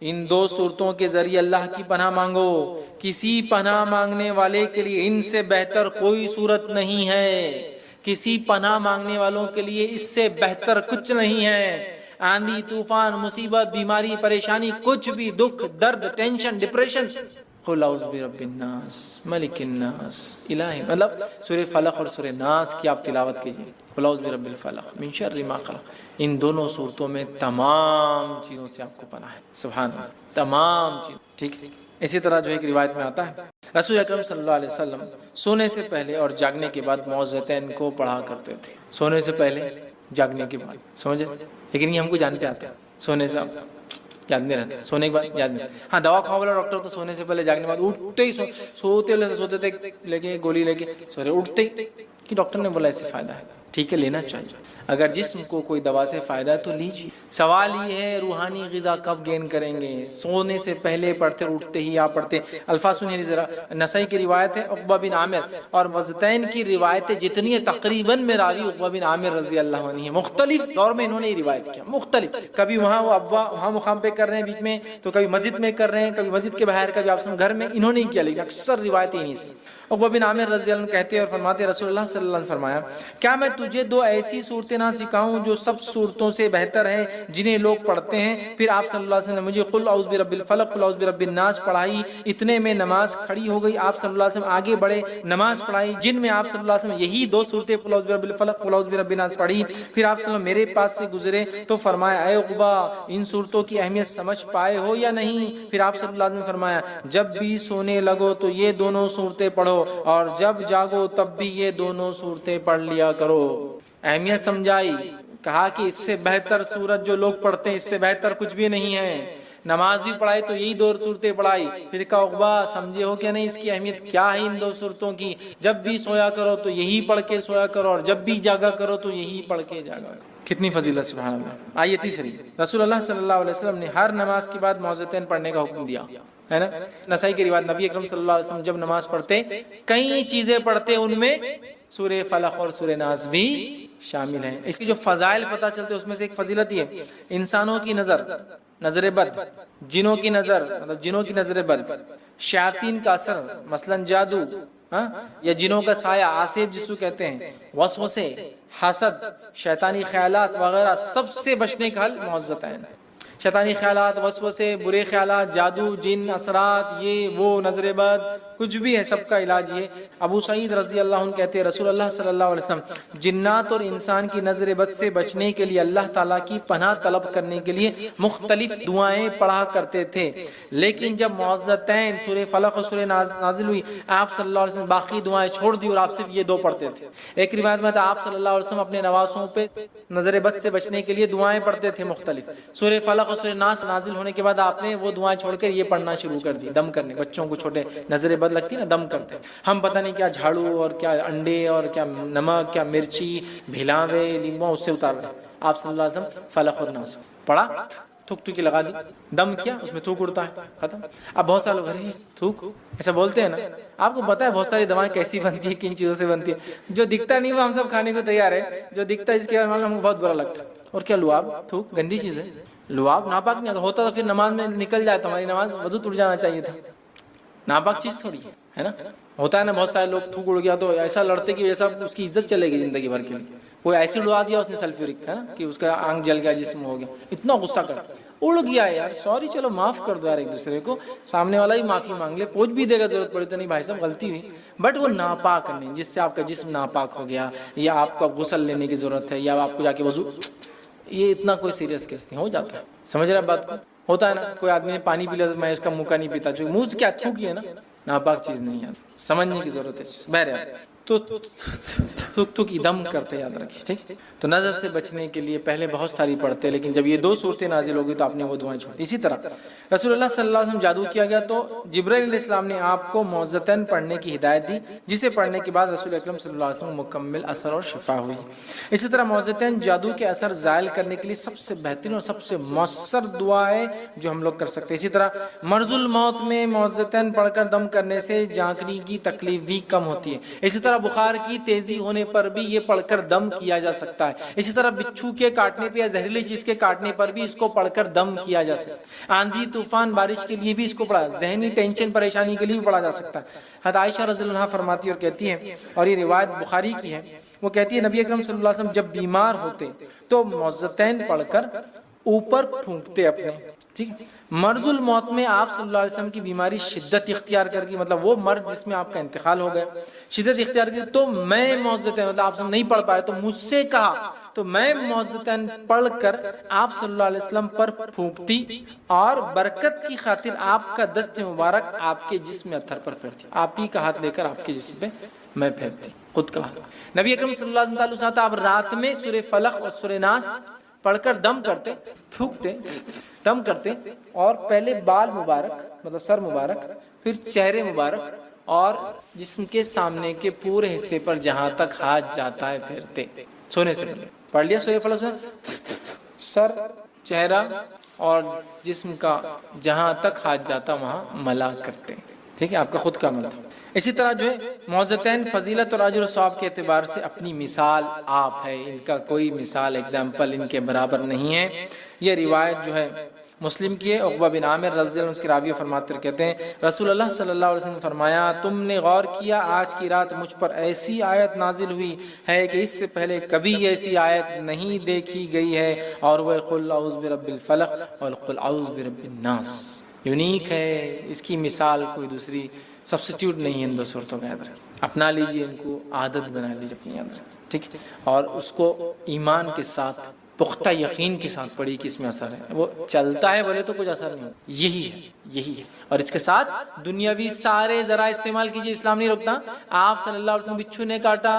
ان 2 صورتوں کے ذریعے اللہ کی پناہ مانگو، کسی پناہ مانگنے والے کے لیے ان سے بہتر کوئی صورت نہیں ہے، کسی پناہ مانگنے والوں کے لیے اس سے بہتر کچھ نہیں ہے۔ آندھی، طوفان، مصیبت، بیماری، پریشانی، کچھ بھی، دکھ، درد، ٹینشن، ڈپریشن، قل اعوذ برب الناس ملک الناس الہ، مطلب سورہ فلق اور سورہ ناس کی آپ تلاوت کیجیے، قل اعوذ برب الفلق من شر ما خلق، ان دونوں صورتوں میں تمام چیزوں سے آپ کو پناہ ہے، سبحان اللہ، تمام چیز، ٹھیک۔ اسی طرح جو ایک روایت میں آتا ہے رسول اکرم صلی اللہ علیہ وسلم سونے سے پہلے اور جاگنے کے بعد معوذتین کو پڑھا کرتے تھے، سونے سے پہلے جاگنے کے بعد، سمجھے، لیکن یہ ہم کو جان پہ آتا ہے، سونے سے یاد نہیں رہتا, سونے کے بعد یاد نہیں. ہاں دوا کھاؤ والا ڈاکٹر تو سونے سے پہلے جاگنے کے بعد اٹھتے ہی سوتے تھے لے کے گولی لے کے سو رہے, اٹھتے ہی کہ ڈاکٹر نے بولا اسے فائدہ ہے, ٹھیک ہے لینا چاہیے. اگر جسم کو کوئی دوا سے فائدہ ہے تو لیجیے. سوال یہ ہے روحانی غذا کب گین کریں گے؟ سونے سے پہلے پڑھتے, اٹھتے ہی آپ پڑھتے. الفاظ سنیے ذرا, نسائی کی روایت ہے عقبہ بن عامر اور مزتین کی روایتیں جتنی ہیں تقریباً میں راوی عقبہ بن عامر رضی اللہ عنہ ہیں. مختلف دور میں انہوں نے یہ روایت کیا, مختلف, کبھی وہاں وہ وہاں مقام پہ کر رہے ہیں بیچ میں, تو کبھی مسجد میں کر رہے ہیں, کبھی مسجد کے باہر, کبھی آپ گھر میں. انہوں نے ہی کیا, لیکن اکثر روایتیں انہی سے. عقبہ بن عامر رضی اللہ عنہ کہتے اور فرماتے رسول اللہ صلی اللہ علیہ وسلم فرمایا کیا میں تجھے دو ایسی صورتیں نہ سکھاؤں جو سب صورتوں سے بہتر ہیں جنہیں لوگ پڑھتے ہیں؟ پھر آپ صلی اللہ علیہ وسلم نے مجھے قل اعوذ برب الفلق قل اعوذ برب الناس پڑھائی. اتنے میں نماز کھڑی ہو گئی. آپ صلی اللہ علیہ وسلم آگے بڑھے, نماز پڑھائی جن میں آپ صلی اللہ علیہ وسلم یہی دو صورتیں قل اعوذ برب الفلق قل اعوذ برب الناس پڑھی. پھر آپ صلی اللہ علیہ وسلم میرے پاس سے گزرے تو فرمایا اے عقبہ ان صورتوں کی اہمیت سمجھ پائے ہو یا نہیں؟ پھر آپ صلی اللہ علیہ وسلم نے فرمایا جب بھی سونے لگو تو یہ دونوں صورتیں پڑھو اور جب جاگو تب بھی یہ دونوں صورتیں پڑھ لیا کرو. اہمیت سمجھائی, کہا کہ اس سے بہتر صورت جو لوگ پڑھتے ہیں اس سے بہتر کچھ بھی نہیں ہے. نماز بھی پڑھائی تو یہی دو صورتیں پڑھائی. پھر کہا عقبہ سمجھے ہو کیا نہیں اس کی اہمیت کیا ہے ان دو صورتوں کی؟ جب بھی سویا کرو تو یہی پڑھ کے سویا کرو اور جب بھی جاگا کرو تو یہی پڑھ کے جاگا کرو. کتنی فضیلت سبحان اللہ. آئیے تیسری, رسول اللہ صلی اللہ علیہ وسلم نے ہر نماز کے بعد معوذتین پڑھنے کا حکم دیا ہے نا. نسائی کی روایت, نبی اکرم صلی اللہ علیہ وسلم جب نماز پڑھتے کئی چیزیں پڑھتے, ان میں سورہ فلق اور سورہ ناس بھی شامل ہیں. اس کی جو فضائل پتہ چلتے اس میں سے ایک فضیلت یہ ہے انسانوں کی نظر بد, جنوں کی نظر مطلب جنوں کی نظر بد, شیاطین کا اثر مثلا جادو یا جنوں کا سایہ آسیب جس کو کہتے ہیں, وسوسے, حسد, شیطانی خیالات وغیرہ سب سے بچنے کا حل معوذتین. شیطانی خیالات, وسوسے, برے خیالات, جادو, جن, اثرات, یہ وہ, نظر بد, کچھ بھی ہے سب کا علاج یہ. ابو سعید رضی اللہ عنہ کہتے ہیں رسول اللہ صلی اللہ علیہ وسلم جنات اور انسان کی نظر بد سے بچنے کے لیے اللہ تعالیٰ کی پناہ طلب کرنے کے لیے مختلف دعائیں پڑھا کرتے تھے. لیکن جب معوذتین سورہ فلق اور سورہ نازل ہوئی آپ صلی اللہ علیہ وسلم باقی دعائیں چھوڑ دی اور آپ صرف یہ دو پڑھتے تھے. ایک روایت میں تھا آپ صلی اللہ علیہ وسلم اپنے نواسوں پہ نظر بد سے بچنے کے لیے دعائیں پڑھتے تھے مختلف. سورہ فلق اور سورہ ناس نازل ہونے کے بعد آپ نے وہ دعائیں چھوڑ کر یہ پڑھنا شروع کر دی. دم کرنے, بچوں کو چھوٹے نظر بد لگتی نا دم کرتے, ہم پتہ نہیں کیا جھاڑو اور کیا انڈے اور کیا نمک کیا مرچی بھلاوے لیمبو اس سے اتار رہے. آپ صلی اللہ علیہ وسلم فلق اور ناس پڑھا, تھوک تھوکی لگا دی, دم کیا, اس میں تھوک اڑتا ہے, ختم. اب بہت سارے لوگ ارے تھوک ایسا بولتے ہیں نا, آپ کو پتا ہے بہت ساری دوائیں کیسی بنتی ہے, کن چیزوں سے بنتی ہے. جو دکھتا نہیں وہ ہم سب کھانے کو تیار ہے, جو دکھتا ہے اس کے بارے میں ہمیں بہت برا لگتا ہے. اور کیا لعاب, تھوک گندی چیز ہے. لعاب ناپاک نہیں, اگر ہوتا تو پھر نماز میں نکل جائے تو ہماری نماز وضو ٹوٹ جانا چاہیے تھا. ناپاک چیز تھوڑی ہے نا. ہوتا ہے نا بہت سارے لوگ تھوک اڑ گیا تو ایسا لڑتے کہ ایسا اس کی عزت چلے گی زندگی بھر کے لیے. کوئی ایسی اڑا دیا اس نے سلفیورک ہے نا کہ اس کا آنکھ جل گیا, جسم ہو گیا, اتنا غصہ کر اڑ گیا یار, سوری چلو معاف کر دو یار ایک دوسرے کو, سامنے والا ہی معافی مانگ لے, پوچھ بھی دے گا ضرورت پڑے تو نہیں بھائی صاحب غلطی ہوئی, بٹ وہ ناپاک نہیں جس سے آپ کا جسم ناپاک ہو گیا یا آپ کو غسل لینے کی ضرورت ہے یا آپ کو جا کے وضو, یہ اتنا کوئی سیریس کیس نہیں, ہو جاتا ہے. سمجھ رہے بات کو؟ ہوتا ہے نا کوئی آدمی نے پانی پی لیا تو میں اس کا منہ کا نہیں پیتا, جو منہ سے کیا تھوکی ہے نا, ناپاک چیز نہیں ہے, سمجھنے کی ضرورت ہے. بہرحال تو تھوک کی دم کرتے یاد رکھیے, ٹھیک. تو نظر سے بچنے کے لیے پہلے بہت ساری پڑھتے, لیکن جب یہ دو صورتیں نازل ہو گئی تو آپ نے وہ دعائیں چھوڑ دی. اسی طرح رسول اللہ صلی اللہ علیہ وسلم جادو کیا گیا تو جبرائیل علیہ السلام نے آپ کو معوذتین پڑھنے کی ہدایت دی, جسے پڑھنے کے بعد رسول اکرم صلی اللہ علیہ وسلم مکمل اثر اور شفا ہوئی. اسی طرح معوذتین جادو کے اثر زائل کرنے کے لیے سب سے بہترین اور سب سے مؤثر دعا ہے جو ہم لوگ کر سکتے ہیں. اسی طرح مرض الموت میں معوذتین پڑھ کر دم کرنے سے جھانکنے کی تکلیف بھی کم ہوتی ہے. اسی طرح بخار کی تیزی ہونے پر بھی یہ پڑھ کر دم کیا جا سکتا ہے. اسی طرح بچھو کے کاٹنے پہ یا زہریلی چیز کے کاٹنے پر بھی اس کو پڑھ کر دم کیا جا سکتا ہے. آندھی طوفان بارش کے لیے بھی اس کو پڑھا, ذہنی ٹینشن پریشانی کے لیے بھی پڑھا جا سکتا ہے. حضرت عائشہ رضی اللہ عنہا فرماتی اور کہتی ہیں, اور یہ روایت بخاری کی ہے, وہ کہتی ہے نبی اکرم صلی اللہ علیہ وسلم جب بیمار ہوتے تو معوذتین پڑھ کر اوپر پھونکتے اپنے, ٹھیک ہے. مرض الموت میں آپ صلی اللہ علیہ وسلم کی بیماری شدت اختیار کر گئی, مطلب وہ مرض جس میں آپ کا انتقال ہو گیا شدت اختیار کی, تو میں معوذتین مطلب آپ نہیں پڑھ پائے تو مجھ سے کہا تو میں معوذتین پڑھ کر آپ صلی اللہ علیہ وسلم پر پھونکتی اور برکت کی خاطر آپ کا دست مبارک آپ کے جسم اطہر پر پھیرتی, آپ ہی کا ہاتھ لے کر آپ کے جسم پہ میں پھیرتی, خود کہا. نبی اکرم صلی اللہ علیہ وسلم آپ رات میں سورہ فلق اور سورہ ناس پڑھ کر دم کرتے، تھوکتے، دم کرتے، اور پہلے بال مبارک مطلب سر مبارک، پھر چہرے مبارک اور جسم کے سامنے کے پورے حصے پر جہاں تک ہاتھ جاتا ہے پھیرتے سونے سے پہلے۔ پڑھ لیا سورہ فلق میں؟ سر، چہرہ اور جسم کا جہاں تک ہاتھ جاتا وہاں ملا کرتے، ٹھیک ہے، آپ کا خود کا عمل تھا۔ اسی طرح جو ہے معوذتین فضیلت اور اجر و ثواب کے اعتبار سے اپنی مثال آپ ہے، ان کا کوئی مثال ایگزامپل ان کے برابر نہیں ہے۔ یہ روایت جو ہے مسلم کی ہے، عقبہ بن عامر رضی اللہ عنہ اس کے راوی فرماتے کہتے ہیں رسول اللہ صلی اللہ علیہ وسلم نے فرمایا تم نے غور کیا آج کی رات مجھ پر ایسی آیت نازل ہوئی ہے کہ اس سے پہلے کبھی ایسی آیت نہیں دیکھی گئی ہے، اور وہ قل اعوذ برب الفلق اور قل اعوذ برب الناس، یونیک ہے، اس کی مثال کوئی دوسری سبسٹیوٹ نہیں ہے ان دو صورتوں کے اندر۔ اپنا لیجئے، ان کو عادت بنا لیجئے اپنے اندر، ٹھیک، اور اس کو ایمان کے ساتھ پختہ یقین کے ساتھ پڑھی کہ اس میں اثر ہے، وہ چلتا ہے بولے تو کچھ اثر نہیں، یہی ہے۔ اور اس کے ساتھ دنیاوی سارے ذرائع استعمال کیجئے، اسلام نہیں روکتا۔ آپ صلی اللہ علیہ وسلم بچھو نے کاٹا،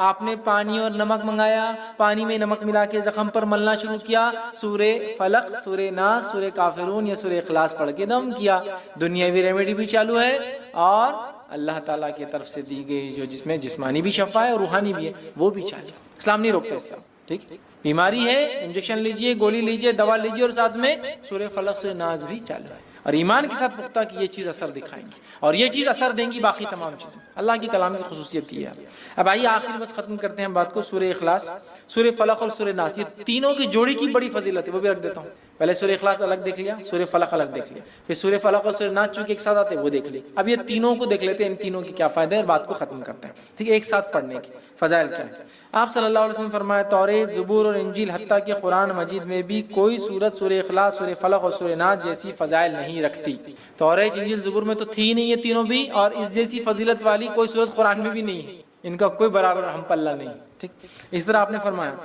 آپ نے پانی اور نمک منگایا، پانی میں نمک ملا کے زخم پر ملنا شروع کیا، سورہ فلق، سورہ ناس، سورہ کافرون یا سورہ اخلاص پڑھ کے دم کیا، دنیاوی ریمیڈی بھی چالو ہے اور اللہ تعالیٰ کی طرف سے دی گئی جو جس میں جسمانی بھی شفا ہے اور روحانی بھی ہے وہ بھی چالو۔ اسلام نہیں روکتا اس سے، ٹھیک، بیماری ہے انجیکشن لیجئے، گولی لیجئے، دوا لیجئے، اور ساتھ میں سورہ فلق سورہ ناس بھی چالو ہے، اور ایمان کے ساتھ پختہ کہ یہ چیز اثر دکھائیں گی اور یہ چیز اثر دیں گی باقی تمام چیزیں۔ اللہ کی کلام کی خصوصیت یہ ہے۔ اب آئیے آخر بس ختم کرتے ہیں بات کو، سورہ اخلاص، سورہ فلق اور سورہ ناس، یہ تینوں کی جوڑی کی بڑی فضیلت ہے، وہ بھی رکھ دیتا ہوں۔ پہلے سورہ اخلاص الگ دیکھ لیا، سورہ فلق الگ دیکھ لیا، پھر سورہ فلق اور سورہ ناس چونکہ ایک ساتھ آتے ہیں وہ دیکھ لیا۔ اب یہ تینوں کو دیکھ لیتے ہیں، ان تینوں کے کیا فائدے ہیں، اور بات کو ختم کرتے ہیں، ٹھیک ہے، ایک ساتھ پڑھنے کے فضائل کیا ہے۔ آپ صلی اللہ علیہ وسلم فرمایا توریت، زبور اور انجیل حتیٰ کہ قرآن مجید میں بھی کوئی سورت سورہ اخلاص، سورہ فلق اور سورہ ناس جیسی فضائل نہیں رکھتی۔ توریت، انجیل، زبور میں تو تھی نہیں یہ تینوں بھی، اور اس جیسی فضیلت والی کوئی سورت قرآن میں بھی نہیں ہے، ان کا کوئی برابر ہم پلہ نہیں، ٹھیک۔ اس طرح آپ نے فرمایا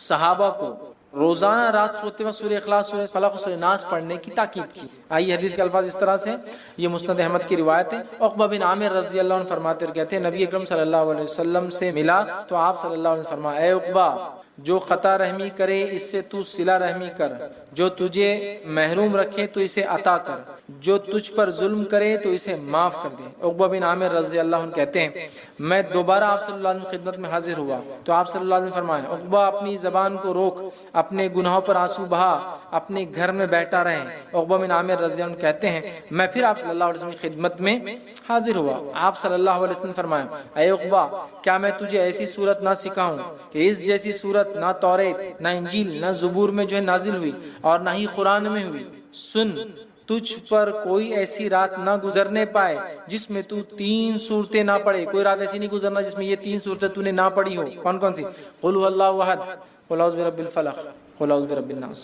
صحابہ کو روزانہ رات سوتے وقت سورہ اخلاص، سورہ فلق اور سورہ ناس پڑھنے کی تاکید کی۔ آئیے حدیث کے الفاظ اس طرح سے، یہ مسند احمد کی روایت ہے۔ عقبہ بن عامر رضی اللہ عنہ فرماتے کہتے ہیں نبی اکرم صلی اللہ علیہ وسلم سے ملا تو آپ صلی اللہ علیہ وسلم فرمایا اے عقبہ، جو خطا رحمی کرے اس سے تو صلہ رحمی کر، جو تجھے محروم رکھے تو اسے عطا کر، جو تجھ پر ظلم کرے تو اسے معاف کر دے۔ عقبہ بن عامر رضی اللہ عنہ کہتے ہیں میں دوبارہ آپ صلی اللہ علیہ وسلم خدمت میں حاضر ہوا تو آپ صلی اللہ علیہ وسلم فرمایا عقبہ اپنی زبان کو روک، اپنے گناہوں پر آنسو بہا، اپنے گھر میں بیٹھا رہے۔ عقبہ بن عامر رضی اللہ عنہ کہتے ہیں میں پھر آپ صلی اللہ علیہ وسلم کی خدمت میں حاضر ہوا، آپ صلی اللہ علیہ وسلم فرمایا اے عقبہ، کیا میں تجھے ایسی صورت نہ سکھاؤں کہ اس جیسی صورت نہ توریت، نہ انجیل، نہ زبور میں جو ہے نازل ہوئی اور نہ ہی قرآن میں ہوئی۔ سن، تجھ پر کوئی ایسی رات نہ گزرنے پائے جس میں تو 3 صورتیں نہ پڑھے، کوئی رات ایسی نہیں گزرنا جس میں یہ 3 صورتیں تو نے نہ پڑھی ہو۔ کون کون سی؟ قل هو اللہ احد، قل اعوذ برب الفلق، قل اعوذ برب الناس۔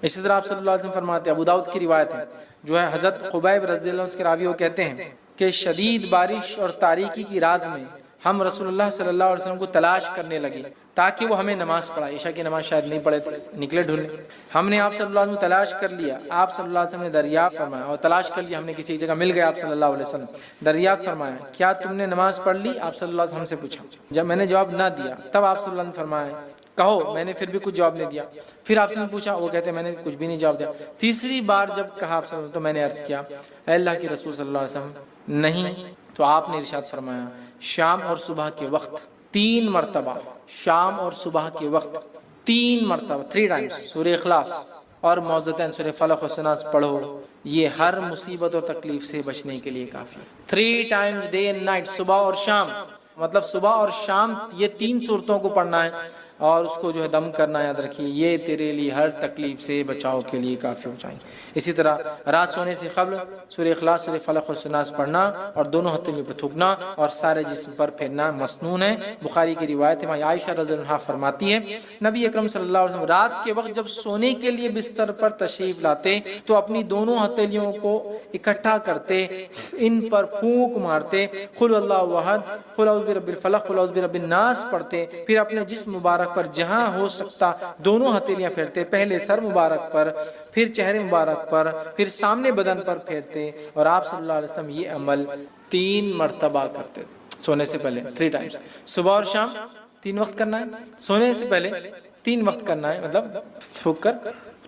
اسی طرح آپ صلی اللہ علیہ وسلم فرماتے ہیں، ابو داؤد کی روایت ہے جو ہے حضرت خبیب رضی اللہ عنہ کے راوی وہ کہتے ہیں کہ شدید بارش اور تاریکی کی رات میں ہم رسول اللہ صلی اللہ علیہ وسلم کو تلاش کرنے لگے تاکہ وہ ہمیں نماز پڑھائے، عشاء کی نماز شاید نہیں پڑھے تھے، نکلے ڈھونڈنے، ہم نے آپ صلی اللہ علیہ وسلم تلاش کر لیا، آپ صلی اللہ علیہ وسلم نے دریافت فرمایا، اور تلاش کر لیا ہم نے کسی جگہ مل گئے آپ صلی اللہ علیہ وسلم، دریافت فرمایا کیا تم نے نماز پڑھ لی؟ آپ صلی اللہ علیہ وسلم ہم سے پوچھا، جب میں نے جواب نہ دیا تب آپ صلی اللہ علیہ وسلم فرمایا کہو، میں نے پھر بھی کچھ جواب نہیں دیا، پھر آپ سے پوچھا، وہ کہتے ہیں میں نے کچھ بھی نہیں جواب دیا، تیسری بار جب کہا آپ صلی اللہ علیہ وسلم تو میں نے عرض کیا اے اللہ کے رسول صلی اللہ علیہ وسلم نہیں، تو آپ نے ارشاد فرمایا شام اور صبح کے وقت 3 مرتبہ، شام اور صبح کے وقت 3 مرتبہ 3 ٹائمز سورہ اخلاص اور معوذتین سورہ فلق و ناس پڑھو، یہ ہر مصیبت اور تکلیف سے بچنے کے لیے کافی ہے۔ 3 ٹائمز ڈے اینڈ نائٹ، صبح اور شام، مطلب صبح اور شام یہ 3 صورتوں کو پڑھنا ہے اور اس کو جو ہے دم کرنا، یاد رکھیے یہ تیرے لیے ہر تکلیف سے بچاؤ کے لیے کافی ہو جائیں۔ اسی طرح رات سونے سے قبل سورہ اخلاص، سورہ فلق و ناس پڑھنا اور دونوں ہتھیلیوں پہ تھوکنا اور سارے جسم پر پھیرنا مسنون ہے۔ بخاری کی روایت ہے، عائشہ رضی اللہ عنہا فرماتی ہے نبی اکرم صلی اللہ علیہ وسلم رات کے وقت جب سونے کے لیے بستر پر تشریف لاتے تو اپنی دونوں ہتھیلیوں کو اکٹھا کرتے، ان پر پھونک مارتے، قل اللہ احد، قل اعوذ برب الفلق، قل اعوذ برب الناس پڑھتے، پھر اپنے جسم مبارک پر جہاں ہو سکتا دونوں ہتھیلیاں پھیرتے، پہلے سر مبارک پر، پھر چہرے مبارک پر، پھر سامنے بدن پر پھیرتے، اور آپ صلی اللہ علیہ وسلم یہ عمل 3 مرتبہ کرتے سونے سے پہلے 3 ٹائمز، صبح اور شام 3 وقت کرنا ہے، سونے سے پہلے 3 وقت کرنا ہے، مطلب تھوک کر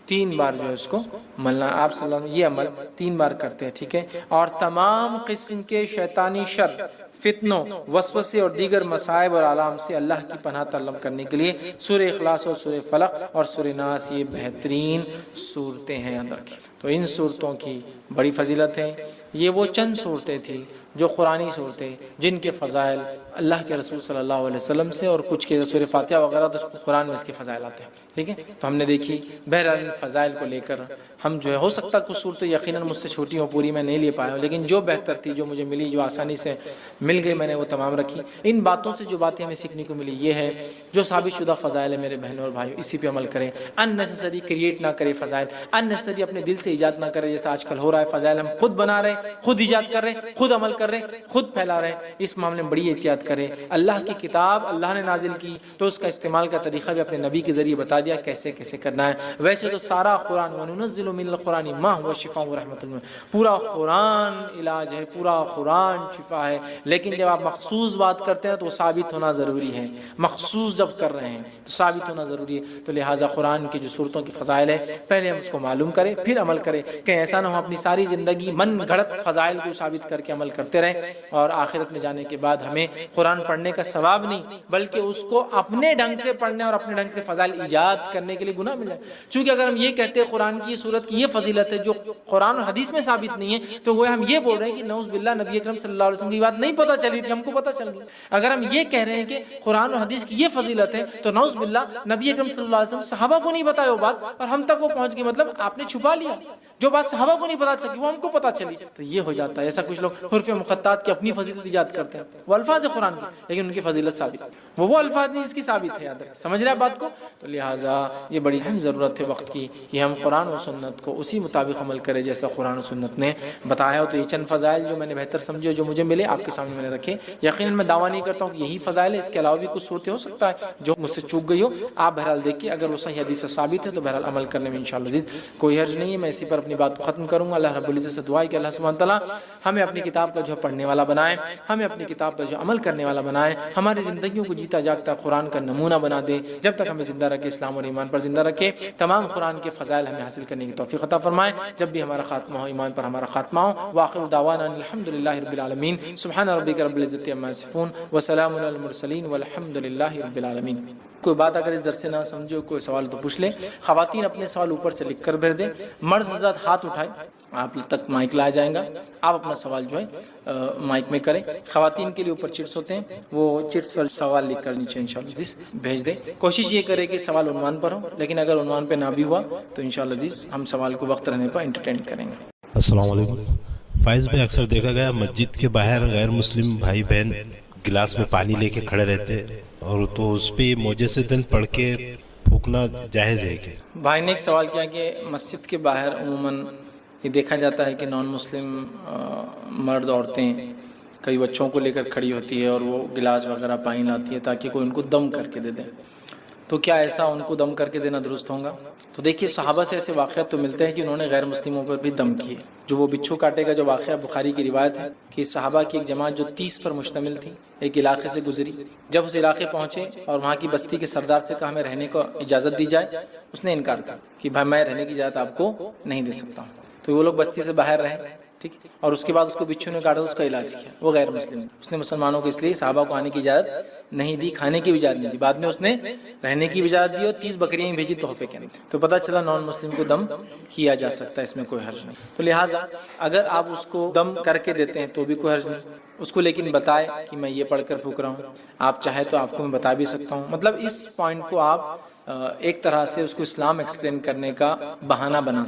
3 بار جو ہے اس کو ملنا۔ آپ صلی اللہ علیہ وسلم یہ عمل 3 بار کرتے ہیں، ٹھیک ہے۔ اور تمام قسم کے شیطانی شر، فتنوں، وسوسے اور دیگر مصائب اور آلام سے اللہ کی پناہ طلب کرنے کے لیے سورہ اخلاص اور سورہ فلق اور سورہ ناس یہ بہترین صورتیں ہیں اندر کی۔ تو ان صورتوں کی بڑی فضیلت ہے۔ یہ وہ چند صورتیں تھیں جو قرآنی صورتیں جن کے فضائل اللہ کے رسول صلی اللہ علیہ وسلم سے، اور کچھ کے سورہ فاتحہ وغیرہ تو قرآن میں اس کے فضائل آتے ہیں، ٹھیک ہے۔ تو ہم نے دیکھی، بہرحال ان فضائل کو لے کر ہم جو ہے، ہو سکتا کچھ صورتیں یقیناً مجھ سے چھوٹی ہوں، پوری میں نہیں لے پایا ہوں، لیکن جو بہتر تھی، جو مجھے ملی، جو آسانی سے مل گئی، میں نے وہ تمام رکھی۔ ان باتوں سے جو باتیں ہمیں سیکھنے کو ملی یہ ہے، جو ثابت شدہ فضائل ہے میرے بہنوں اور بھائیوں، اسی پہ عمل کریں۔ ان نیسیسری کریٹ نہ کرے فضائل، ان نیسیسری اپنے دل سے ایجاد نہ کرے، جیسا آج کل ہو رہا ہے۔ فضائل ہم خود بنا رہے ہیں، خود ایجاد کر رہے ہیں، خود عمل کر رہے ہیں، خود پھیلا رہے ہیں۔ اس معاملے میں بڑی احتیاط کریں۔ اللہ کی کتاب اللہ نے نازل کی تو اس کا استعمال کا طریقہ بھی اپنے نبی کے ذریعے بتا دیا کیسے کیسے کرنا ہے۔ ویسے تو سارا قرآن وَنُنَزِّلُ مِنَ الْقُرْآنِ مَا هُوَ شِفَاءٌ وَرَحْمَةٌ لِلْمُؤْمِنِينَ، پورا قرآن علاج ہے، پورا قرآن شفا ہے۔ لیکن جب آپ مخصوص بات کرتے ہیں تو وہ ثابت ہونا ضروری ہے۔ مخصوص جب کر رہے ہیں تو ثابت ہونا ضروری ہے۔ تو لہٰذا قرآن کی جو صورتوں کی فضائل ہے، پہلے ہم اس کو معلوم کریں، پھر عمل کریں، کہ ایسا نہ ہو اپنی ساری زندگی من گھڑت فضائل کو ثابت کر کے عمل کرتے رہیں اور آخرت میں جانے کے بعد ہمیں قرآن پڑھنے کا ثواب نہیں بلکہ اس کو اپنے ڈھنگ سے پڑھنے اور اپنے ڈھنگ سے فضائل ایجاد کرنے کے لیے گناہ مل جائے۔ چونکہ اگر ہم یہ کہتے ہیں قرآن کی صورت کی یہ فضیلت ہے جو قرآن اور حدیث میں ثابت نہیں ہے، تو وہ ہم یہ بول رہے ہیں کہ نعوذ باللہ نبی اکرم صلی اللہ علیہ وسلم کی بات نہیں پتہ چلی تھی، ہم کو پتہ چل گئی۔ اگر ہم یہ کہہ رہے ہیں کہ قرآن اور حدیث کی یہ فضیلت ہے تو نعوذ باللہ نبی اکرم صلی اللہ علیہ وسلم صحابہ کو نہیں بتایا وہ بات اور ہم تک وہ پہنچ گئی، مطلب آپ نے چھپا لیا۔ جو بات صحابہ کو نہیں پتا سکی وہ ہم کو پتا چلی، تو یہ ہو جاتا ہے۔ ایسا کچھ لوگ حروف مقطعات کی اپنی فضیلت ایجاد کرتے ہیں، وہ الفاظ قرآن کی لیکن ان کی فضیلت ثابت، وہ الفاظ نہیں اس کی ثابت ہے، یاد رکھیں، سمجھ رہے ہیں بات کو؟ تو لہٰذا یہ بڑی اہم ضرورت ہے وقت کی کہ ہم قرآن و سنت کو اسی مطابق عمل کریں جیسا قرآن و سنت نے بتایا ہو۔ تو یہ چند فضائل جو میں نے بہتر سمجھے، جو مجھے ملے، آپ کے سامنے میں نے رکھے۔ یقیناً میں دعویٰ نہیں کرتا ہوں کہ یہی فضائل ہے، اس کے علاوہ بھی کچھ صورتیں ہو سکتا ہے جو مجھ سے چوک گئی ہو۔ آپ بہرحال دیکھیے، اگر وہ صحیح حدیث سے ثابت ہے تو بہرحال عمل کرنے میں انشاءاللہ عزیز کوئی حرج نہیں ہے۔ میں اسی پر اپنی بات کو ختم کروں گا۔ اللہ رب العزت سے دعا ہے کہ اللہ سبحانہ تعالیٰ ہمیں اپنی کتاب کا جو پڑھنے والا بنائے، ہمیں اپنی کتاب پر جو عمل کرنے والا بنائے، ہماری زندگیوں کو جیتا جاگتا قرآن کا نمونہ بنا دے، جب تک ہمیں زندہ رکھے، اسلام اور ایمان پر زندہ رکھے، تمام قرآن کے فضائل ہمیں حاصل کرنے کی توفیق عطا فرمائے۔ جب بھی ہمارا خاتمہ ہو، ایمان پر ہمارا خاتمہ ہو۔ وآخر دعوانا الحمدللہ رب العالمین، سبحان ربک رب العزت عما یصفون وسلام علی المرسلین والحمدللہ رب العالمین۔ کوئی بات اگر اس درس سے نہ سمجھے، کوئی سوال تو پوچھ لیں۔ خواتین اپنے سوال اوپر سے لکھ کر بھیج دیں، مرد حضرات ہاتھ اٹھائیں، آپ تک مائک لایا جائے گا، آپ اپنا سوال جو ہے مائک میں کریں۔ خواتین کے لیے اوپر چٹس ہوتے ہیں، وہ چٹس پر سوال لکھ کر نیچے انشاءاللہ عزیز بھیج دیں۔ کوشش یہ کرے کہ سوال عنوان پر ہو، لیکن اگر عنوان پہ نہ بھی ہوا تو انشاءاللہ عزیز ہم سوال کو وقت رہنے پر انٹرٹین کریں گے۔
السلام علیکم فائز بھائی، اکثر دیکھا گیا مسجد کے باہر غیر مسلم بھائی بہن گلاس میں پانی لے کے کھڑے رہتے اور تو اس پہ موجے سے دل پڑھ کے پھونکنا جائز ہے کہ؟
بھائی نے ایک سوال کیا کہ مسجد کے باہر عموماً یہ دیکھا جاتا ہے کہ نان مسلم مرد عورتیں کئی بچوں کو لے کر کھڑی ہوتی ہے اور وہ گلاس وغیرہ پانی لاتی ہے تاکہ کوئی ان کو دم کر کے دے دے، تو کیا ایسا ان کو دم کر کے دینا درست ہوگا؟ تو دیکھیے، صحابہ سے ایسے واقعات تو ملتے ہیں کہ انہوں نے غیر مسلموں پر بھی دم کیے۔ جو وہ بچھو کاٹے کا جو واقعہ بخاری کی روایت ہے کہ صحابہ کی ایک جماعت جو 30 پر مشتمل تھی ایک علاقے سے گزری، جب اس علاقے پہنچے اور وہاں کی بستی کے سردار سے کہا ہمیں رہنے کو اجازت دی جائے، اس نے انکار کیا کہ بھائی میں رہنے کی اجازت آپ کو نہیں دے سکتا ہوں۔ تو وہ لوگ بستی سے باہر رہے، ٹھیک، اور اس کے بعد اس کو بچھو نے کاٹا، اس کا علاج کیا، وہ غیر مسلم، اس نے مسلمانوں کو اس لیے صحابہ کو آنے کی اجازت نہیں دی، کھانے کی بھی اجازت نہیں دی، بعد میں اس نے رہنے کی بھی اجازت دی اور 30 بکریاں بھیجی تحفے کے اندر، تو پتہ چلا نان مسلم کو دم کیا جا سکتا ہے، اس میں کوئی حرج نہیں۔ تو لہٰذا اگر آپ اس کو دم کر کے دیتے ہیں تو بھی کوئی حرج نہیں، اس کو لیکن بتائے کہ میں یہ پڑھ کر پھونک رہا ہوں، آپ چاہے تو آپ کو میں بتا بھی سکتا ہوں، مطلب اس پوائنٹ کو آپ ایک طرح سے اس کو اسلام ایکسپلین کرنے کا بہانہ بنا